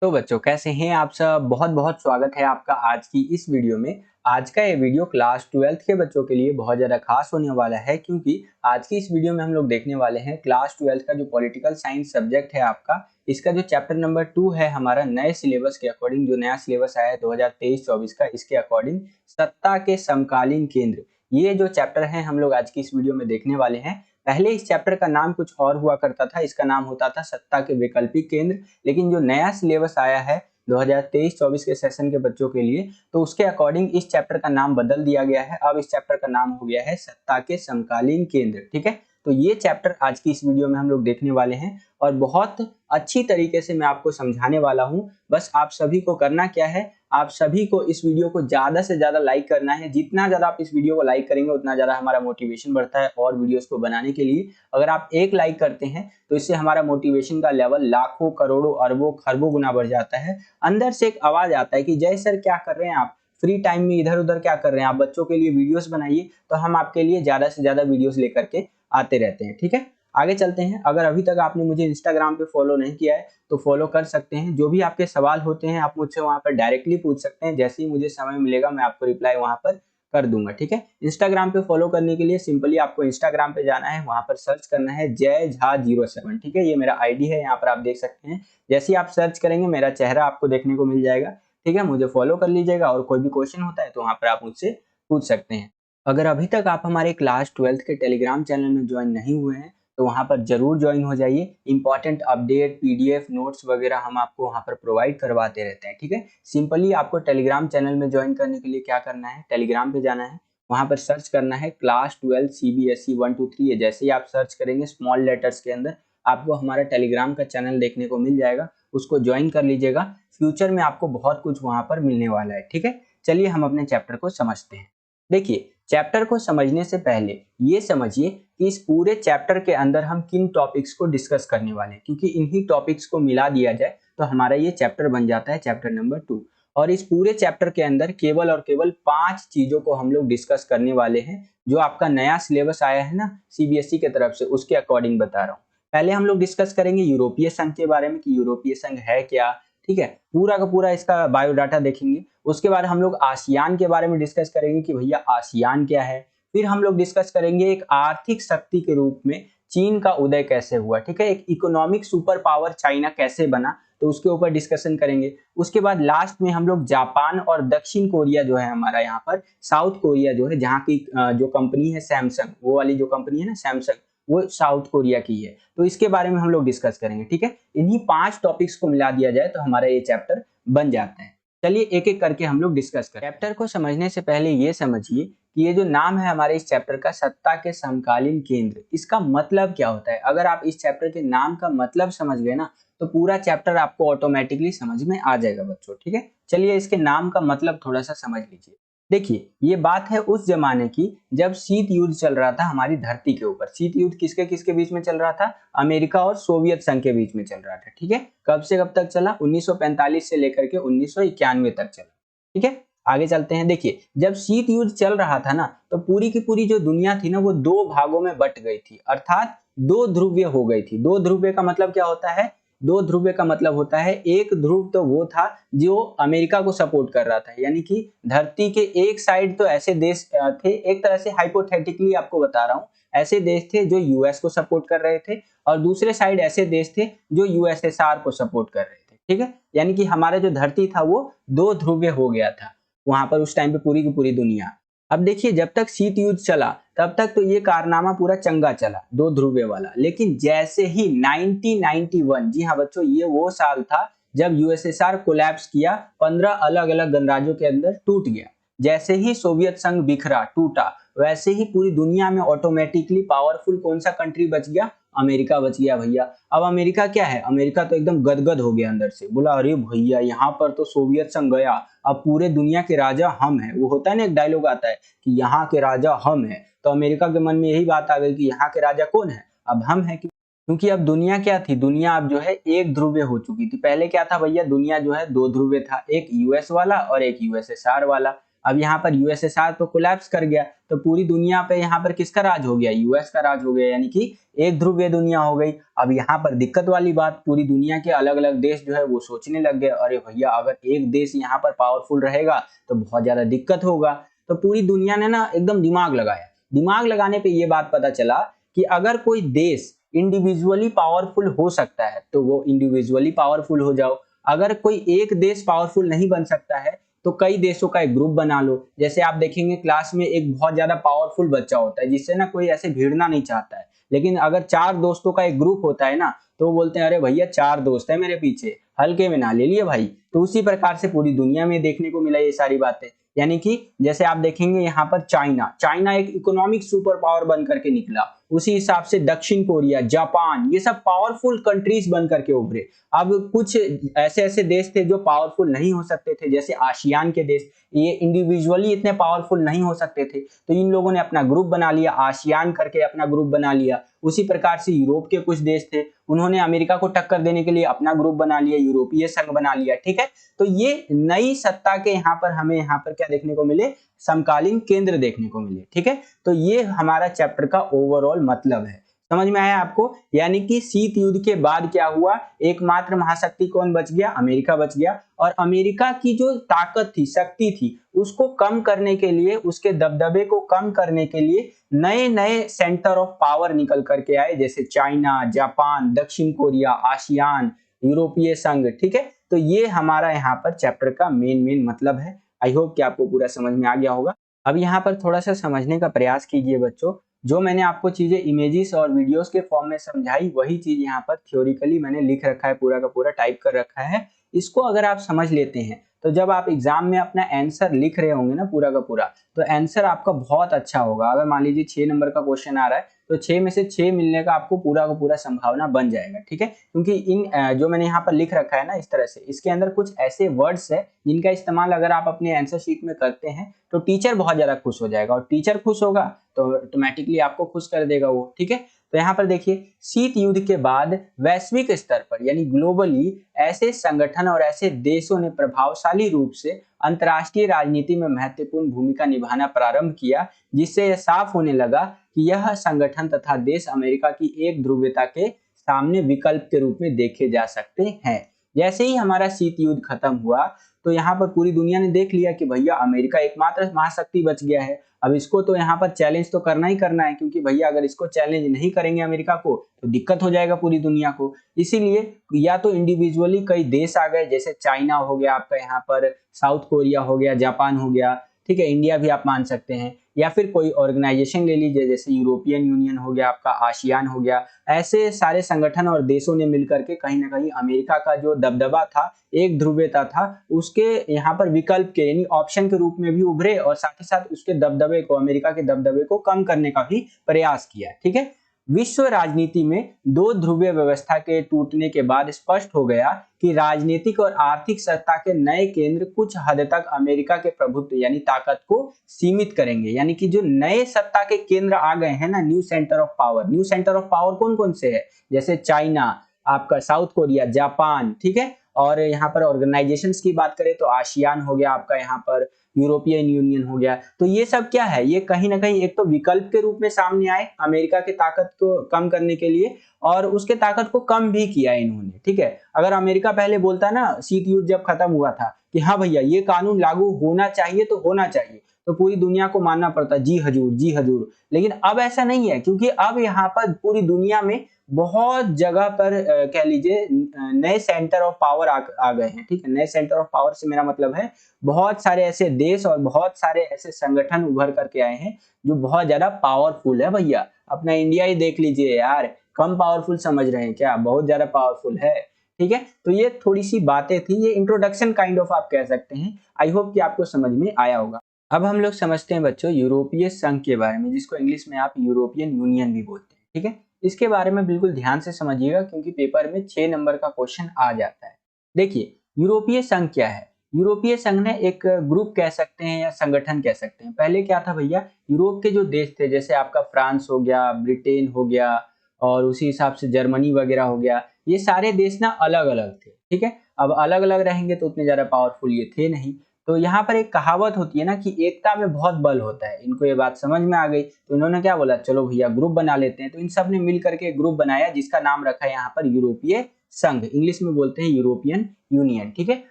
तो बच्चों कैसे हैं आप सब। बहुत बहुत स्वागत है आपका आज की इस वीडियो में। आज का ये वीडियो क्लास 12th के बच्चों के लिए बहुत ज़्यादा खास होने वाला है, क्योंकि आज की इस वीडियो में हम लोग देखने वाले हैं क्लास 12th का जो पॉलिटिकल साइंस सब्जेक्ट है आपका, इसका जो चैप्टर नंबर 2 है हमारा नए सिलेबस के अकॉर्डिंग, जो नया सिलेबस आया है 2023-24 का, इसके अकॉर्डिंग सत्ता के समकालीन केंद्र, ये जो चैप्टर है हम लोग आज की इस वीडियो में देखने वाले हैं। पहले इस चैप्टर का नाम कुछ और हुआ करता था, इसका नाम होता था सत्ता के वैकल्पिक केंद्र। लेकिन जो नया सिलेबस आया है 2023-24 के सेशन के बच्चों के लिए, तो उसके अकॉर्डिंग इस चैप्टर का नाम बदल दिया गया है। अब इस चैप्टर का नाम हो गया है सत्ता के समकालीन केंद्र। ठीक है, तो ये चैप्टर आज की इस वीडियो में हम लोग देखने वाले हैं और बहुत अच्छी तरीके से मैं आपको समझाने वाला हूँ। बस आप सभी को करना क्या है, आप सभी को इस वीडियो को ज्यादा से ज्यादा लाइक करना है। जितना ज्यादा आप इस वीडियो को लाइक करेंगे उतना ज्यादा हमारा मोटिवेशन बढ़ता है और वीडियोस को बनाने के लिए। अगर आप एक लाइक करते हैं तो इससे हमारा मोटिवेशन का लेवल लाखों करोड़ों अरबों खरबों गुना बढ़ जाता है। अंदर से एक आवाज आता है कि जय सर क्या कर रहे हैं आप, फ्री टाइम में इधर उधर क्या कर रहे हैं, आप बच्चों के लिए वीडियोस बनाइए। तो हम आपके लिए ज्यादा से ज्यादा वीडियोस लेकर के आते रहते हैं। ठीक है, आगे चलते हैं। अगर अभी तक आपने मुझे इंस्टाग्राम पे फॉलो नहीं किया है तो फॉलो कर सकते हैं। जो भी आपके सवाल होते हैं आप मुझसे वहां पर डायरेक्टली पूछ सकते हैं। जैसे ही मुझे समय मिलेगा मैं आपको रिप्लाई वहां पर कर दूंगा। ठीक है, इंस्टाग्राम पे फॉलो करने के लिए सिंपली आपको इंस्टाग्राम पे जाना है, वहां पर सर्च करना है जय झा 07। ठीक है, ये मेरा आईडी है, यहाँ पर आप देख सकते हैं। जैसे ही आप सर्च करेंगे मेरा चेहरा आपको देखने को मिल जाएगा। ठीक है, मुझे फॉलो कर लीजिएगा और कोई भी क्वेश्चन होता है तो वहां पर आप मुझसे पूछ सकते हैं। अगर अभी तक आप हमारे क्लास 12th के टेलीग्राम चैनल में ज्वाइन नहीं हुए हैं तो वहां पर जरूर ज्वाइन हो जाइए। इंपॉर्टेंट अपडेट, पीडीएफ, नोट्स वगैरह हम आपको वहां पर प्रोवाइड करवाते रहते हैं। ठीक है, सिंपली आपको टेलीग्राम चैनल में ज्वाइन करने के लिए क्या करना है, टेलीग्राम पे जाना है, वहां पर सर्च करना है क्लास 12 सीबीएसई 1 2 3। जैसे ही आप सर्च करेंगे स्मॉल लेटर्स के अंदर आपको हमारा टेलीग्राम का चैनल देखने को मिल जाएगा, उसको ज्वाइन कर लीजिएगा। फ्यूचर में आपको बहुत कुछ वहां पर मिलने वाला है। ठीक है, चलिए हम अपने चैप्टर को समझते हैं। देखिए, चैप्टर को समझने से पहले ये समझिए कि इस पूरे चैप्टर के अंदर हम किन टॉपिक्स को डिस्कस करने वाले हैं, क्योंकि इन्हीं टॉपिक्स को मिला दिया जाए तो हमारा ये चैप्टर बन जाता है चैप्टर नंबर 2। और इस पूरे चैप्टर के अंदर केवल और केवल 5 चीजों को हम लोग डिस्कस करने वाले हैं, जो आपका नया सिलेबस आया है ना सीबीएसई की तरफ से, उसके अकॉर्डिंग बता रहा हूँ। पहले हम लोग डिस्कस करेंगे यूरोपीय संघ के बारे में कि यूरोपीय संघ है क्या। ठीक है, पूरा का पूरा इसका बायोडाटा देखेंगे। उसके बाद हम लोग आसियान के बारे में डिस्कस करेंगे कि भैया आसियान क्या है। फिर हम लोग डिस्कस करेंगे एक आर्थिक शक्ति के रूप में चीन का उदय कैसे हुआ। ठीक है, एक इकोनॉमिक सुपर पावर चाइना कैसे बना, तो उसके ऊपर डिस्कशन करेंगे। उसके बाद लास्ट में हम लोग जापान और दक्षिण कोरिया जो है हमारा यहाँ पर, साउथ कोरिया जो है, जहाँ की जो कंपनी है सैमसंग, वो वाली जो कंपनी है ना सैमसंग, वो साउथ कोरिया की है, तो इसके बारे में हम लोग डिस्कस करेंगे। ठीक है, इन्हीं 5 टॉपिक्स को मिला दिया जाए तो हमारा ये चैप्टर बन जाता है। चलिए एक एक करके हम लोग डिस्कस करें। चैप्टर को समझने से पहले ये समझिए कि ये जो नाम है हमारे इस चैप्टर का, सत्ता के समकालीन केंद्र, इसका मतलब क्या होता है। अगर आप इस चैप्टर के नाम का मतलब समझ गए ना तो पूरा चैप्टर आपको ऑटोमेटिकली समझ में आ जाएगा बच्चों। ठीक है, चलिए इसके नाम का मतलब थोड़ा सा समझ लीजिए। देखिए, ये बात है उस जमाने की जब शीत युद्ध चल रहा था हमारी धरती के ऊपर। शीत युद्ध किसके किसके बीच में चल रहा था, अमेरिका और सोवियत संघ के बीच में चल रहा था। ठीक है, कब से कब तक चला, 1945 से लेकर के 1991 तक चला। ठीक है, आगे चलते हैं। देखिए, जब शीत युद्ध चल रहा था ना तो पूरी की पूरी जो दुनिया थी ना वो 2 भागों में बट गई थी, अर्थात 2 ध्रुवीय हो गई थी। 2 ध्रुवीय का मतलब क्या होता है, 2 ध्रुवीय का मतलब होता है एक ध्रुव तो वो था जो अमेरिका को सपोर्ट कर रहा था, यानी कि धरती के एक साइड तो ऐसे देश थे, एक तरह से हाइपोथेटिकली आपको बता रहा हूं, ऐसे देश थे जो यूएस को सपोर्ट कर रहे थे और दूसरे साइड ऐसे देश थे जो यूएसएसआर को सपोर्ट कर रहे थे। ठीक है, यानी कि हमारा जो धरती था वो 2 ध्रुवीय हो गया था वहां पर उस टाइम पे पूरी की पूरी दुनिया। अब देखिए, जब तक शीत युद्ध चला तब तक तो ये कारनामा पूरा चंगा चला 2 ध्रुवीय वाला। लेकिन जैसे ही 1991, जी हाँ बच्चों, ये वो साल था जब यूएसएसआर कोलैप्स किया, 15 अलग अलग गणराज्यों के अंदर टूट गया। जैसे ही सोवियत संघ बिखरा, टूटा, वैसे ही पूरी दुनिया में ऑटोमेटिकली पावरफुल कौन सा कंट्री बच गया, अमेरिका बच गया भैया। अब अमेरिका क्या है, अमेरिका तो एकदम गदगद हो गया अंदर से, बोला अरे भैया यहाँ पर तो सोवियत संघ गया, अब पूरे दुनिया के राजा हम हैं। वो होता है ना, एक डायलॉग आता है कि यहाँ के राजा हम हैं, तो अमेरिका के मन में यही बात आ गई कि यहाँ के राजा कौन है, अब हम हैं। क्योंकि अब दुनिया क्या थी, दुनिया अब जो है एक ध्रुवीय हो चुकी थी। पहले क्या था भैया, दुनिया जो है 2 ध्रुवीय था, एक यूएस वाला और एक यूएसएसआर वाला। अब यहाँ पर यूएसएसआर तो कोलैप्स कर गया, तो पूरी दुनिया पे यहाँ पर किसका राज हो गया, यूएस का राज हो गया, यानी कि एक ध्रुवीय दुनिया हो गई। अब यहाँ पर दिक्कत वाली बात, पूरी दुनिया के अलग अलग देश जो है वो सोचने लग गए, अरे भैया अगर एक देश यहाँ पर पावरफुल रहेगा तो बहुत ज्यादा दिक्कत होगा। तो पूरी दुनिया ने ना एकदम दिमाग लगाया। दिमाग लगाने पे ये बात पता चला कि अगर कोई देश इंडिविजुअली पावरफुल हो सकता है तो वो इंडिविजुअली पावरफुल हो जाओ। अगर कोई एक देश पावरफुल नहीं बन सकता है तो कई देशों का एक ग्रुप बना लो। जैसे आप देखेंगे क्लास में एक बहुत ज्यादा पावरफुल बच्चा होता है जिससे ना कोई ऐसे भिड़ना नहीं चाहता है, लेकिन अगर 4 दोस्तों का एक ग्रुप होता है ना तो वो बोलते हैं अरे भैया 4 दोस्त है मेरे पीछे, हल्के में ना ले लिए भाई। तो उसी प्रकार से पूरी दुनिया में देखने को मिला ये सारी बातें। यानी कि जैसे आप देखेंगे यहाँ पर चाइना एक इकोनॉमिक सुपर पावर बन करके निकला, उसी हिसाब से दक्षिण कोरिया, जापान, ये सब पावरफुल कंट्रीज बन करके उभरे। अब कुछ ऐसे ऐसे देश थे जो पावरफुल नहीं हो सकते थे, जैसे आसियान के देश, ये इंडिविजुअली इतने पावरफुल नहीं हो सकते थे, तो इन लोगों ने अपना ग्रुप बना लिया, आसियान करके अपना ग्रुप बना लिया। उसी प्रकार से यूरोप के कुछ देश थे, उन्होंने अमेरिका को टक्कर देने के लिए अपना ग्रुप बना लिया, यूरोपीय संघ बना लिया। ठीक है, तो ये नई सत्ता के यहाँ पर हमें यहाँ पर क्या देखने को मिले, समकालीन केंद्र देखने को मिले। ठीक है, तो ये हमारा चैप्टर का ओवरऑल मतलब है। समझ में आया आपको? यानी कि शीत युद्ध के बाद क्या हुआ, एकमात्र महाशक्ति कौन बच गया, अमेरिका बच गया। और अमेरिका की जो ताकत थी, शक्ति थी, उसको कम करने के लिए, उसके दबदबे को कम करने के लिए नए नए सेंटर ऑफ पावर निकल करके आए, जैसे चाइना, जापान, दक्षिण कोरिया, आसियान, यूरोपीय संघ। ठीक है, तो ये हमारा यहाँ पर चैप्टर का मेन मतलब है। आई होप कि आपको पूरा समझ में आ गया होगा। अब यहाँ पर थोड़ा सा समझने का प्रयास कीजिए बच्चों। जो मैंने आपको चीजें इमेजेस और वीडियोस के फॉर्म में समझाई, वही चीज यहाँ पर थ्योरिकली मैंने लिख रखा है, पूरा का पूरा टाइप कर रखा है। इसको अगर आप समझ लेते हैं तो जब आप एग्जाम में अपना आंसर लिख रहे होंगे ना पूरा का पूरा, तो आंसर आपका बहुत अच्छा होगा। अगर मान लीजिए 6 नंबर का क्वेश्चन आ रहा है तो 6 में से 6 मिलने का आपको पूरा का पूरा संभावना बन जाएगा। ठीक है, क्योंकि इन जो मैंने यहाँ पर लिख रखा है ना इस तरह से, इसके अंदर कुछ ऐसे वर्ड्स है जिनका इस्तेमाल अगर आप अपने आंसर शीट में करते हैं तो टीचर बहुत ज्यादा खुश हो जाएगा, और टीचर खुश होगा तो ऑटोमेटिकली आपको खुश कर देगा वो। ठीक है, तो यहाँ पर देखिए, शीत युद्ध के बाद वैश्विक स्तर पर यानी ग्लोबली ऐसे संगठन और ऐसे देशों ने प्रभावशाली रूप से अंतर्राष्ट्रीय राजनीति में महत्वपूर्ण भूमिका निभाना प्रारंभ किया, जिससे यह साफ होने लगा कि यह संगठन तथा देश अमेरिका की एक ध्रुवीयता के सामने विकल्प के रूप में देखे जा सकते हैं। जैसे ही हमारा शीत युद्ध खत्म हुआ तो यहाँ पर पूरी दुनिया ने देख लिया कि भैया अमेरिका एकमात्र महाशक्ति बच गया है। अब इसको तो यहाँ पर चैलेंज तो करना ही करना है, क्योंकि भैया अगर इसको चैलेंज नहीं करेंगे अमेरिका को तो दिक्कत हो जाएगा पूरी दुनिया को। इसीलिए या तो इंडिविजुअली कई देश आ गए, जैसे चाइना हो गया आपका, यहाँ पर साउथ कोरिया हो गया, जापान हो गया, ठीक है, इंडिया भी आप मान सकते हैं, या फिर कोई ऑर्गेनाइजेशन ले लीजिए, जैसे यूरोपियन यूनियन हो गया आपका, आसियान हो गया। ऐसे सारे संगठन और देशों ने मिलकर के कहीं ना कहीं अमेरिका का जो दबदबा था, एक ध्रुवीयता था, उसके यहाँ पर विकल्प के यानी ऑप्शन के रूप में भी उभरे, और साथ ही साथ उसके दबदबे को, अमेरिका के दबदबे को कम करने का भी प्रयास किया। ठीक है, विश्व राजनीति में दो ध्रुवीय व्यवस्था के टूटने के बाद स्पष्ट हो गया कि राजनीतिक और आर्थिक सत्ता के नए केंद्र कुछ हद तक अमेरिका के प्रभुत्व यानी ताकत को सीमित करेंगे। यानी कि जो नए सत्ता के केंद्र आ गए हैं ना, new centre of power, new centre of power कौन कौन से है, जैसे चाइना, आपका साउथ कोरिया, जापान, ठीक है, और यहाँ पर ऑर्गेनाइजेशंस की बात करें तो आसियान हो गया आपका, यहाँ पर यूरोपियन यूनियन हो गया। तो ये सब क्या है, ये कहीं ना कहीं एक तो विकल्प के रूप में सामने आए अमेरिका की ताकत को कम करने के लिए, और उसके ताकत को कम भी किया इन्होंने। ठीक है, अगर अमेरिका पहले बोलता ना शीत युद्ध जब खत्म हुआ था कि हाँ भैया ये कानून लागू होना चाहिए तो होना चाहिए, तो पूरी दुनिया को मानना पड़ता जी हजूर जी हजूर। लेकिन अब ऐसा नहीं है, क्योंकि अब यहाँ पर पूरी दुनिया में बहुत जगह पर कह लीजिए नए सेंटर ऑफ पावर आ गए हैं। ठीक है, नए सेंटर ऑफ पावर से मेरा मतलब है बहुत सारे ऐसे देश और बहुत सारे ऐसे संगठन उभर करके आए हैं जो बहुत ज्यादा पावरफुल है। भैया अपना इंडिया ही देख लीजिए यार, कम पावरफुल समझ रहे हैं क्या, बहुत ज्यादा पावरफुल है। ठीक है, तो ये थोड़ी सी बातें थी, ये इंट्रोडक्शन काइंड ऑफ आप कह सकते हैं। आई होप कि आपको समझ में आया होगा। अब हम लोग समझते हैं बच्चों यूरोपीय संघ के बारे में, जिसको इंग्लिश में आप यूरोपियन यूनियन भी बोलते हैं। ठीक है, इसके बारे में बिल्कुल ध्यान से समझिएगा, क्योंकि पेपर में 6 नंबर का क्वेश्चन आ जाता है। देखिए यूरोपीय संघ क्या है, यूरोपीय संघ ने एक ग्रुप कह सकते हैं या संगठन कह सकते हैं। पहले क्या था भैया, यूरोप के जो देश थे, जैसे आपका फ्रांस हो गया, ब्रिटेन हो गया, और उसी हिसाब से जर्मनी वगैरह हो गया, ये सारे देश ना अलग अलग थे। ठीक है, अब अलग अलग रहेंगे तो उतने ज्यादा पावरफुल ये थे नहीं, तो यहाँ पर एक कहावत होती है ना कि एकता में बहुत बल होता है। इनको ये बात समझ में आ गई तो इन्होंने क्या बोला, चलो भैया ग्रुप बना लेते हैं। तो इन सब ने मिल करके ग्रुप बनाया जिसका नाम रखा है यहाँ पर यूरोपीय संघ, इंग्लिश में बोलते हैं यूरोपियन यूनियन। ठीक है,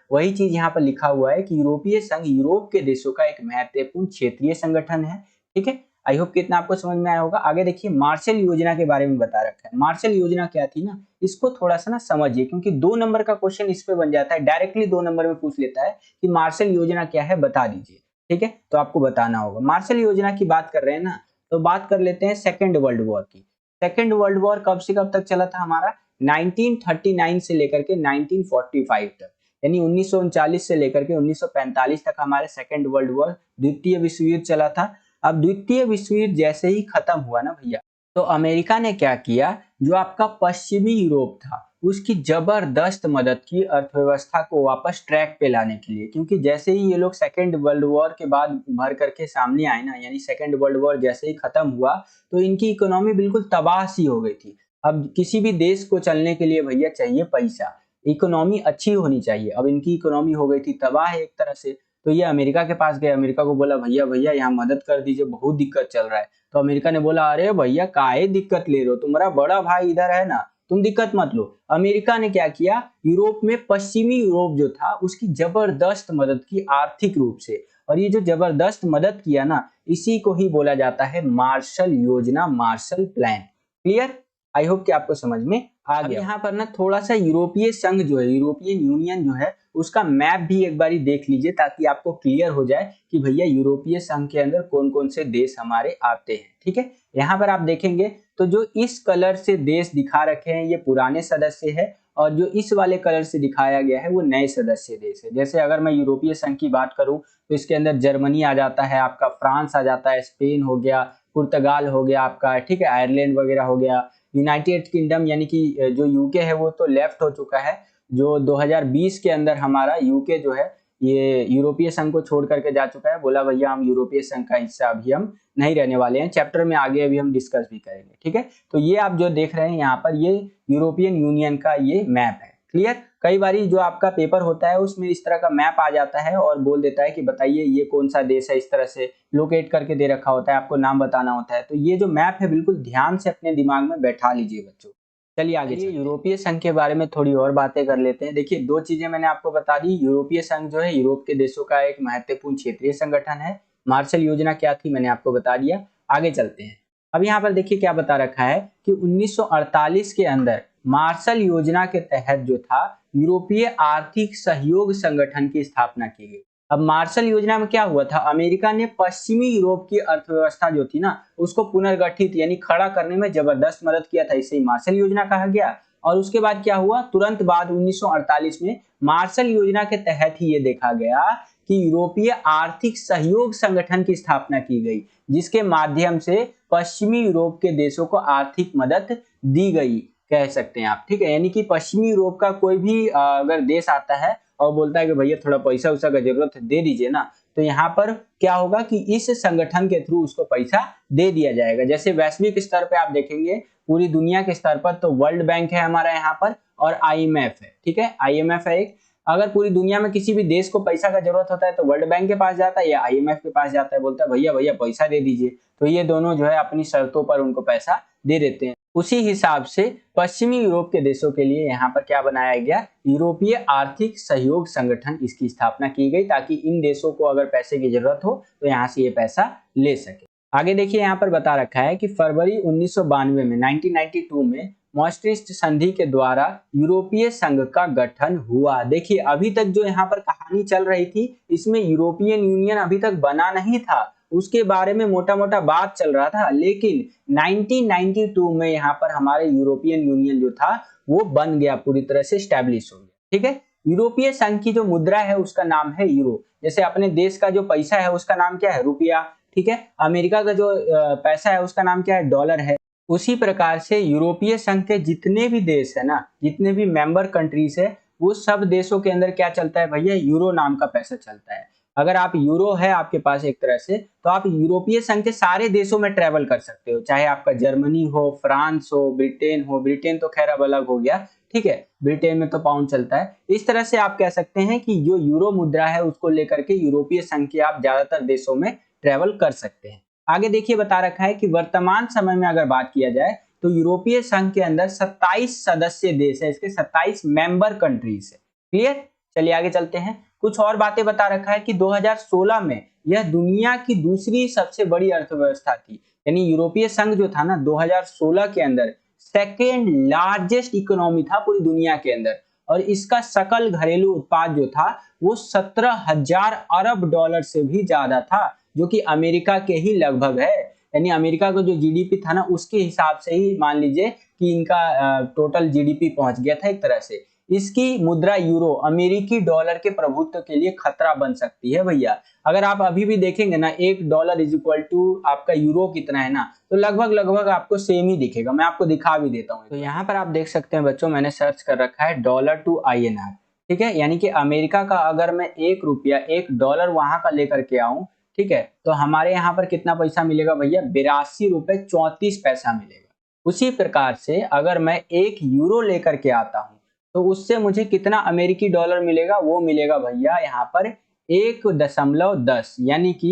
वही चीज यहाँ पर लिखा हुआ है कि यूरोपीय संघ यूरोप के देशों का एक महत्वपूर्ण क्षेत्रीय संगठन है। ठीक है, आई होप कितना आपको समझ में आया होगा। आगे देखिए मार्शल योजना के बारे में बता रखा है। मार्शल योजना क्या थी ना, इसको थोड़ा सा ना समझिए, क्योंकि 2 नंबर का क्वेश्चन इस पे बन जाता है, डायरेक्टली 2 नंबर में पूछ लेता है कि मार्शल योजना क्या है बता दीजिए। ठीक है, तो आपको बताना होगा। मार्शल योजना की बात कर रहे हैं ना, तो बात कर लेते हैं सेकेंड वर्ल्ड वॉर की। सेकेंड वर्ल्ड वॉर कब से कब तक चला था हमारा, 1939 से लेकर के 1945 तक, यानी 1939 से लेकर के 1945 तक हमारे सेकेंड वर्ल्ड वॉर, द्वितीय विश्व युद्ध चला था। अब द्वितीय विश्व युद्ध जैसे ही खत्म हुआ ना भैया, तो अमेरिका ने क्या किया, जो आपका पश्चिमी यूरोप था उसकी जबरदस्त मदद की अर्थव्यवस्था को वापस ट्रैक पे लाने के लिए। क्योंकि जैसे ही ये लोग सेकेंड वर्ल्ड वॉर के बाद उभर करके सामने आए ना, यानी सेकेंड वर्ल्ड वॉर जैसे ही खत्म हुआ तो इनकी इकोनॉमी बिल्कुल तबाह सी हो गई थी। अब किसी भी देश को चलने के लिए भैया चाहिए पैसा, इकोनॉमी अच्छी होनी चाहिए। अब इनकी इकोनॉमी हो गई थी तबाह एक तरह से, तो ये अमेरिका के पास गए, अमेरिका को बोला भैया भैया यहाँ मदद कर दीजिए, बहुत दिक्कत चल रहा है। तो अमेरिका ने बोला अरे भैया काहे दिक्कत ले रहे हो, तुम्हारा बड़ा भाई इधर है ना, तुम दिक्कत मत लो। अमेरिका ने क्या किया, यूरोप में पश्चिमी यूरोप जो था उसकी जबरदस्त मदद की आर्थिक रूप से। और ये जो जबरदस्त मदद किया ना, इसी को ही बोला जाता है मार्शल योजना, Marshall plan. Clear, I hope कि आपको समझ में आ गया। यहाँ पर ना थोड़ा सा यूरोपीय संघ जो है, यूरोपियन यूनियन जो है, उसका मैप भी एक बारी देख लीजिए ताकि आपको क्लियर हो जाए कि भैया यूरोपीय संघ के अंदर कौन कौन से देश हमारे आते हैं। ठीक है, यहाँ पर आप देखेंगे तो जो इस कलर से देश दिखा रखे हैं ये पुराने सदस्य है, और जो इस वाले कलर से दिखाया गया है वो नए सदस्य देश है। जैसे अगर मैं यूरोपीय संघ की बात करूं तो इसके अंदर जर्मनी आ जाता है, आपका फ्रांस आ जाता है, स्पेन हो गया, पुर्तगाल हो गया आपका, ठीक है, आयरलैंड वगैरह हो गया, यूनाइटेड किंगडम यानी कि जो यूके है वो तो लेफ्ट हो चुका है। जो 2020 के अंदर हमारा यूके जो है ये यूरोपीय संघ को छोड़ करके जा चुका है, बोला भैया हम यूरोपीय संघ का हिस्सा अभी हम नहीं रहने वाले हैं। चैप्टर में आगे अभी हम डिस्कस भी करेंगे। ठीक है, तो ये आप जो देख रहे हैं यहाँ पर ये यूरोपियन यूनियन का ये मैप है। क्लियर, कई बारी जो आपका पेपर होता है उसमें इस तरह का मैप आ जाता है और बोल देता है कि बताइए ये कौन सा देश है, इस तरह से लोकेट करके दे रखा होता है, आपको नाम बताना होता है। तो ये जो मैप है बिल्कुल ध्यान से अपने दिमाग में बैठा लीजिए बच्चों। चलिए आगे यूरोपीय संघ के बारे में थोड़ी और बातें कर लेते हैं। देखिए दो चीजें मैंने आपको बता दी। यूरोपीय संघ जो है यूरोप के देशों का एक महत्वपूर्ण क्षेत्रीय संगठन है। मार्शल योजना क्या थी मैंने आपको बता दिया। आगे चलते हैं। अब यहाँ पर देखिए क्या बता रखा है कि 1948 के अंदर मार्शल योजना के तहत जो था यूरोपीय आर्थिक सहयोग संगठन की स्थापना की गई। अब मार्शल योजना में क्या हुआ था, अमेरिका ने पश्चिमी यूरोप की अर्थव्यवस्था जो थी ना उसको पुनर्गठित यानी खड़ा करने में जबरदस्त मदद किया था, इसे मार्शल योजना कहा गया। और उसके बाद क्या हुआ, तुरंत बाद 1948 में मार्शल योजना के तहत ही ये देखा गया कि यूरोपीय आर्थिक सहयोग संगठन की स्थापना की गई, जिसके माध्यम से पश्चिमी यूरोप के देशों को आर्थिक मदद दी गई, कह सकते हैं आप। ठीक है, यानी कि पश्चिमी यूरोप का कोई भी अगर देश आता है और बोलता है कि भैया थोड़ा पैसा उसा का जरूरत है दे दीजिए ना, तो यहाँ पर क्या होगा कि इस संगठन के थ्रू उसको पैसा दे दिया जाएगा। जैसे वैश्विक स्तर पे आप देखेंगे पूरी दुनिया के स्तर पर तो वर्ल्ड बैंक है हमारा यहाँ पर और IMF है। ठीक है, IMF है एक। अगर पूरी दुनिया में किसी भी देश को पैसा का जरूरत होता है तो वर्ल्ड बैंक के पास जाता है या IMF के पास जाता है, बोलता है भैया भैया पैसा दे दीजिए। तो ये दोनों जो है अपनी शर्तों पर उनको पैसा दे देते हैं। उसी हिसाब से पश्चिमी यूरोप के देशों के लिए यहाँ पर क्या बनाया गया, यूरोपीय आर्थिक सहयोग संगठन, इसकी स्थापना की गई ताकि इन देशों को अगर पैसे की जरूरत हो तो यहाँ से ये पैसा ले सके। आगे देखिए यहाँ पर बता रखा है कि फरवरी 1992 में 1992 में maastricht संधि के द्वारा यूरोपीय संघ का गठन हुआ। देखिए अभी तक जो यहाँ पर कहानी चल रही थी इसमें यूरोपियन यूनियन अभी तक बना नहीं था, उसके बारे में मोटा मोटा बात चल रहा था, लेकिन 1992 में यहाँ पर हमारे यूरोपियन यूनियन जो था वो बन गया, पूरी तरह से स्टैब्लिश हो गया। ठीक है, यूरोपीय संघ की जो मुद्रा है उसका नाम है यूरो। जैसे अपने देश का जो पैसा है उसका नाम क्या है, रुपया। ठीक है, अमेरिका का जो पैसा है उसका नाम क्या है, डॉलर है। उसी प्रकार से यूरोपीय संघ के जितने भी देश है ना, जितने भी मेंबर कंट्रीज है, वो सब देशों के अंदर क्या चलता है भैया, यूरो नाम का पैसा चलता है। अगर आप यूरो है आपके पास एक तरह से, तो आप यूरोपीय संघ के सारे देशों में ट्रेवल कर सकते हो, चाहे आपका जर्मनी हो, फ्रांस हो, ब्रिटेन हो। ब्रिटेन तो खैर अब अलग हो गया, ठीक है, ब्रिटेन में तो पाउंड चलता है। इस तरह से आप कह सकते हैं कि जो यूरो मुद्रा है उसको लेकर के यूरोपीय संघ के आप ज्यादातर देशों में ट्रेवल कर सकते हैं। आगे देखिए बता रखा है कि वर्तमान समय में अगर बात किया जाए तो यूरोपीय संघ के अंदर 27 सदस्य देश है, इसके 27 मेंबर कंट्रीज है। क्लियर, चलिए आगे चलते हैं। कुछ और बातें बता रखा है कि 2016 में यह दुनिया की दूसरी सबसे बड़ी अर्थव्यवस्था थी, यानी यूरोपीय संघ जो था ना 2016 के अंदर सेकेंड लार्जेस्ट इकोनॉमी था पूरी दुनिया के अंदर, और इसका सकल घरेलू उत्पाद जो था वो 17,000 अरब डॉलर से भी ज्यादा था, जो कि अमेरिका के ही लगभग है। यानी अमेरिका का जो जीडीपी था ना उसके हिसाब से ही मान लीजिए कि इनका टोटल जीडीपी पहुंच गया था एक तरह से। इसकी मुद्रा यूरो अमेरिकी डॉलर के प्रभुत्व के लिए खतरा बन सकती है भैया। अगर आप अभी भी देखेंगे ना $1 इज इक्वल टू आपका यूरो कितना है ना, तो लगभग लगभग आपको सेम ही दिखेगा। मैं आपको दिखा भी देता हूँ। तो यहाँ पर आप देख सकते हैं बच्चों, मैंने सर्च कर रखा है $to INR, ठीक है, यानी कि अमेरिका का अगर मैं ₹1 $1 वहां का लेकर के आऊं, ठीक है, तो हमारे यहाँ पर कितना पैसा मिलेगा भैया, ₹82.34 मिलेगा। उसी प्रकार से अगर मैं €1 लेकर के आता हूँ तो उससे मुझे कितना अमेरिकी डॉलर मिलेगा, वो मिलेगा भैया यहाँ पर 1.10, यानी कि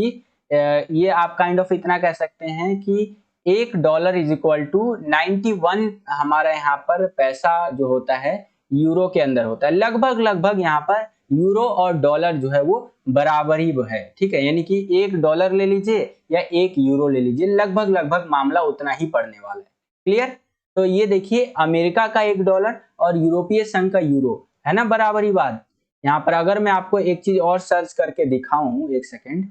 ये आप काइंड ऑफ इतना कह सकते हैं कि $1 इज इक्वल टू 91 हमारा यहाँ पर पैसा जो होता है यूरो के अंदर होता है। लगभग लगभग यहाँ पर यूरो और डॉलर जो है वो बराबर ही है, ठीक है, यानी कि $1 ले लीजिए या €1 ले लीजिए, लगभग लगभग मामला उतना ही पड़ने वाला है। क्लियर, तो ये देखिए अमेरिका का $1 और यूरोपीय संघ का यूरो है ना, बराबर ही बात। यहाँ पर अगर मैं आपको एक चीज और सर्च करके दिखाऊं, एक सेकेंड,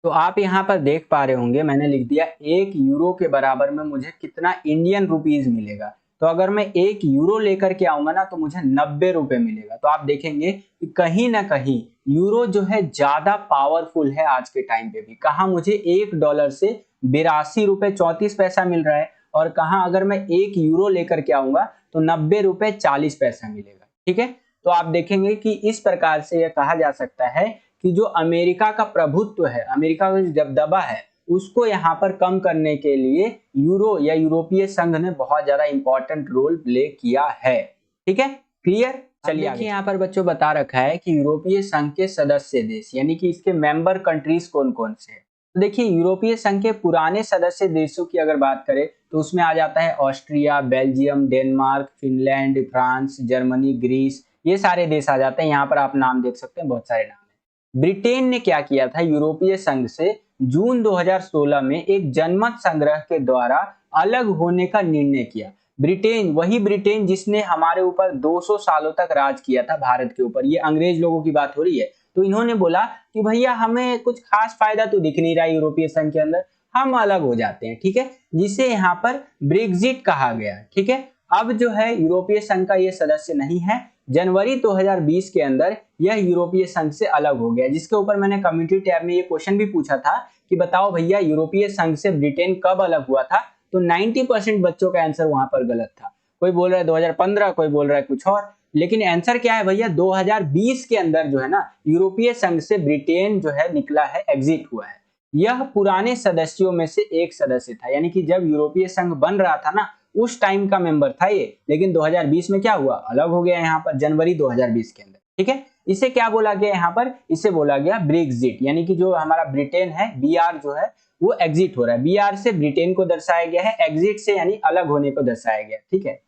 तो आप यहाँ पर देख पा रहे होंगे मैंने लिख दिया €1 के बराबर में मुझे कितना इंडियन रुपीज मिलेगा। तो अगर मैं €1 लेकर के आऊंगा ना तो मुझे ₹90 मिलेगा। तो आप देखेंगे कि कहीं ना कहीं यूरो जो है ज्यादा पावरफुल है आज के टाइम पे भी। कहा मुझे $1 से ₹82.34 मिल रहा है, और कहा अगर मैं €1 लेकर के आऊंगा तो ₹90.40 मिलेगा। ठीक है, तो आप देखेंगे कि इस प्रकार से यह कहा जा सकता है कि जो अमेरिका का प्रभुत्व है, अमेरिका का जो दबदबा है, उसको यहाँ पर कम करने के लिए यूरो या यूरोपीय संघ ने बहुत ज्यादा इंपॉर्टेंट रोल प्ले किया है। ठीक है, क्लियर। चलिए देखिए यहाँ पर बच्चों बता रखा है कि यूरोपीय संघ के सदस्य देश यानी कि इसके मेंबर कंट्रीज कौन कौन से हैं। तो देखिए यूरोपीय संघ के पुराने सदस्य देशों की अगर बात करें तो उसमें आ जाता है Austria, Belgium, Denmark, Finland, France, Germany, Greece, ये सारे देश आ जाते हैं। यहाँ पर आप नाम देख सकते हैं, बहुत सारे नाम है। ब्रिटेन ने क्या किया था, यूरोपीय संघ से जून 2016 में एक जनमत संग्रह के द्वारा अलग होने का निर्णय किया। ब्रिटेन, वही ब्रिटेन जिसने हमारे ऊपर 200 सालों तक राज किया था भारत के ऊपर, ये अंग्रेज लोगों की बात हो रही है। तो इन्होंने बोला कि भैया हमें कुछ खास फायदा तो दिख नहीं रहा यूरोपीय संघ के अंदर, हम अलग हो जाते हैं। ठीक है, जिसे यहाँ पर ब्रेक्जिट कहा गया। ठीक है, अब जो है यूरोपीय संघ का ये सदस्य नहीं है। जनवरी 2020 के अंदर यह यूरोपीय संघ से अलग हो गया, जिसके ऊपर मैंने कम्युनिटी टैब में ये क्वेश्चन भी पूछा था कि बताओ भैया यूरोपीय संघ से ब्रिटेन कब अलग हुआ था, तो 90% बच्चों का आंसर वहां पर गलत था। कोई बोल रहा है 2015, कोई बोल रहा है कुछ और, लेकिन आंसर क्या है भैया, 2020 के अंदर जो है ना यूरोपीय संघ से ब्रिटेन जो है निकला है, एग्जिट हुआ है। यह पुराने सदस्यों में से एक सदस्य था, यानी कि जब यूरोपीय संघ बन रहा था ना उस टाइम का मेंबर था ये, लेकिन 2020 में क्या हुआ, अलग हो गया यहाँ पर जनवरी 2020 के अंदर। ठीक है, इसे क्या बोला गया यहाँ पर, इसे बोला गया ब्रेक्जिट, यानी कि जो हमारा ब्रिटेन है, बीआर जो है वो एग्जिट हो रहा है। बीआर से ब्रिटेन को दर्शाया गया है, एग्जिट से यानी अलग होने को दर्शाया गया। ठीक है,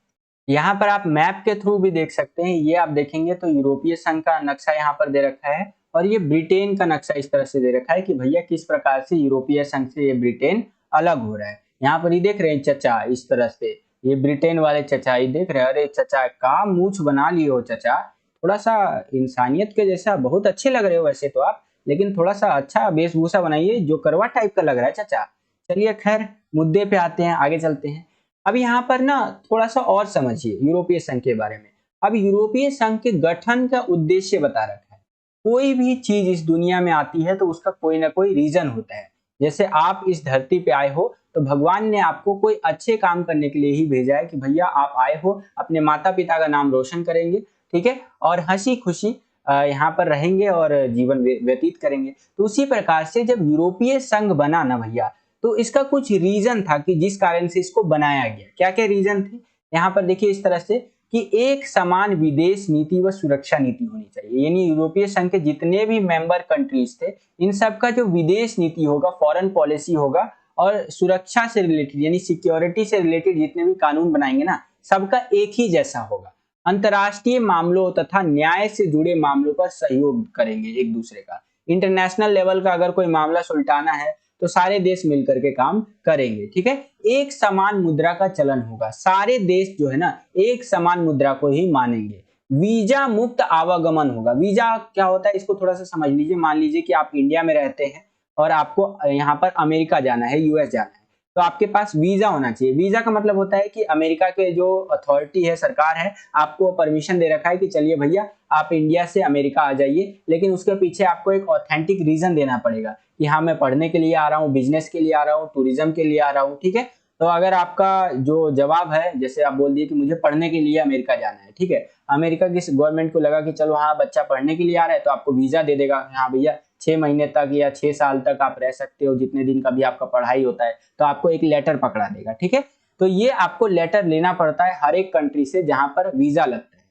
यहाँ पर आप मैप के थ्रू भी देख सकते हैं। ये आप देखेंगे तो यूरोपीय संघ का नक्शा यहाँ पर दे रखा है, और ये ब्रिटेन का नक्शा इस तरह से दे रखा है कि भैया किस प्रकार से यूरोपीय संघ से ये ब्रिटेन अलग हो रहा है। यहाँ पर ये देख रहे हैं चचा, इस तरह से ये ब्रिटेन वाले चचा ही देख रहे हैं। अरे चचा का मूछ बना लिए हो चचा, थोड़ा सा इंसानियत के जैसा, बहुत अच्छे लग रहे हो वैसे तो आप, लेकिन थोड़ा सा अच्छा वेशभूषा बनाइए, जो करवा टाइप का लग रहा है चचा। चलिए खैर मुद्दे पे आते हैं, आगे चलते हैं। अब यहाँ पर ना थोड़ा सा और समझिए यूरोपीय संघ के बारे में। अब यूरोपीय संघ के गठन का उद्देश्य बता रखा है। कोई भी चीज इस दुनिया में आती है तो उसका कोई ना कोई रीजन होता है। जैसे आप इस धरती पे आए हो तो भगवान ने आपको कोई अच्छे काम करने के लिए ही भेजा है कि भैया आप आए हो, अपने माता पिता का नाम रोशन करेंगे, ठीक है, और हंसी खुशी यहाँ पर रहेंगे और जीवन व्यतीत करेंगे। तो उसी प्रकार से जब यूरोपीय संघ बना ना भैया, तो इसका कुछ रीजन था कि जिस कारण से इसको बनाया गया। क्या क्या रीजन थे, यहाँ पर देखिए इस तरह से कि एक समान विदेश नीति व सुरक्षा नीति होनी चाहिए। यानी यूरोपीय संघ के जितने भी मेंबर कंट्रीज थे, इन सब का जो विदेश नीति होगा, फॉरेन पॉलिसी होगा, और सुरक्षा से रिलेटेड यानी सिक्योरिटी से रिलेटेड जितने भी कानून बनाएंगे ना, सबका एक ही जैसा होगा। अंतर्राष्ट्रीय मामलों तथा न्याय से जुड़े मामलों पर सहयोग करेंगे एक दूसरे का। इंटरनेशनल लेवल का अगर कोई मामला सुलझाना है तो सारे देश मिलकर के काम करेंगे। ठीक है, एक समान मुद्रा का चलन होगा। सारे देश जो है ना, एक समान मुद्रा को ही मानेंगे। वीजा मुक्त आवागमन होगा। वीजा क्या होता है इसको थोड़ा सा समझ लीजिए। मान लीजिए कि आप इंडिया में रहते हैं और आपको यहाँ पर अमेरिका जाना है, यूएस जाना है, तो आपके पास वीजा होना चाहिए। वीजा का मतलब होता है कि अमेरिका के जो अथॉरिटी है, सरकार है, आपको परमिशन दे रखा है कि चलिए भैया आप इंडिया से अमेरिका आ जाइए, लेकिन उसके पीछे आपको एक ऑथेंटिक रीजन देना पड़ेगा कि हाँ मैं पढ़ने के लिए आ रहा हूँ, बिजनेस के लिए आ रहा हूँ, टूरिज्म के लिए आ रहा हूँ। ठीक है, तो अगर आपका जो जवाब है, जैसे आप बोल दिए कि मुझे पढ़ने के लिए अमेरिका जाना है, ठीक है, अमेरिका की गवर्नमेंट को लगा कि चलो हाँ बच्चा पढ़ने के लिए आ रहा है, तो आपको वीजा दे देगा। हाँ भैया 6 महीने तक या 6 साल तक आप रह सकते हो, जितने दिन का भी आपका पढ़ाई होता है, तो आपको एक लेटर पकड़ा देगा। ठीक है, तो ये आपको लेटर लेना पड़ता है हर एक कंट्री से जहां पर वीजा लगता है।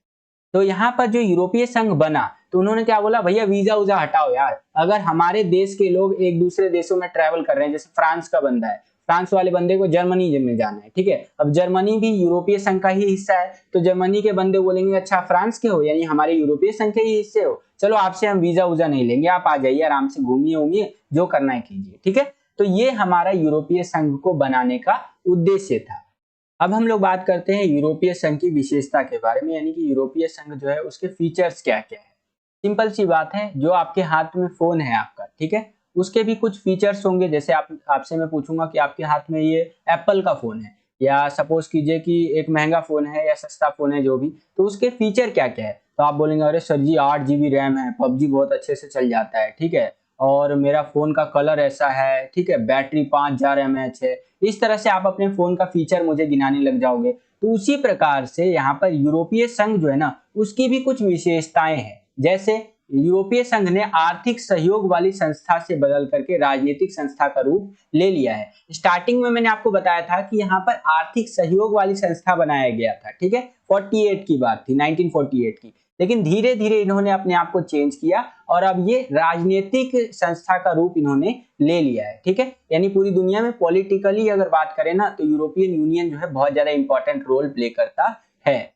तो यहाँ पर जो यूरोपीय संघ बना, तो उन्होंने क्या बोला, भैया वीजा उजा हटाओ यार। अगर हमारे देश के लोग एक दूसरे देशों में ट्रेवल कर रहे हैं, जैसे फ्रांस का बंदा है, फ्रांस वाले बंदे को जर्मनी में जाना है, ठीक है, अब जर्मनी भी यूरोपीय संघ का ही हिस्सा है, तो जर्मनी के बंदे बोलेंगे अच्छा फ्रांस के हो, यानी हमारे यूरोपीय संघ के ही हिस्से हो, चलो आपसे हम वीजा उजा नहीं लेंगे, आप आ जाइए आराम से घूमिए उमिए, जो करना है कीजिए। ठीक है, तो ये हमारा यूरोपीय संघ को बनाने का उद्देश्य था। अब हम लोग बात करते हैं यूरोपीय संघ की विशेषता के बारे में, यानी कि यूरोपीय संघ जो है उसके फीचर्स क्या क्या है। सिंपल सी बात है, जो आपके हाथ में फोन है आपका, ठीक है, उसके भी कुछ फीचर्स होंगे। जैसे आपसे मैं पूछूंगा कि आपके हाथ में ये एप्पल का फोन है, या सपोज कीजिए कि एक महंगा फोन है या सस्ता फोन है, जो भी, तो उसके फीचर क्या क्या है। तो आप बोलेंगे अरे सर जी 8 GB रैम है, पबजी बहुत अच्छे से चल जाता है, ठीक है, और मेरा फोन का कलर ऐसा है, ठीक है, बैटरी 5000 mAh है। इस तरह से आप अपने फोन का फीचर मुझे गिनाने लग जाओगे। तो उसी प्रकार से यहाँ पर यूरोपीय संघ जो है ना, उसकी भी कुछ विशेषताएं हैं। जैसे यूरोपीय संघ ने आर्थिक सहयोग वाली संस्था से बदल करके राजनीतिक संस्था का रूप ले लिया है। स्टार्टिंग में मैंने आपको बताया था कि यहाँ पर आर्थिक सहयोग वाली संस्था बनाया गया था, ठीक है, 48 की बात थी, 1948 की, लेकिन धीरे धीरे इन्होंने अपने आप को चेंज किया और अब ये राजनीतिक संस्था का रूप इन्होंने ले लिया है। ठीक है, यानी पूरी दुनिया में पॉलिटिकली अगर बात करें ना, तो यूरोपियन यूनियन जो है बहुत ज्यादा इंपॉर्टेंट रोल प्ले करता है।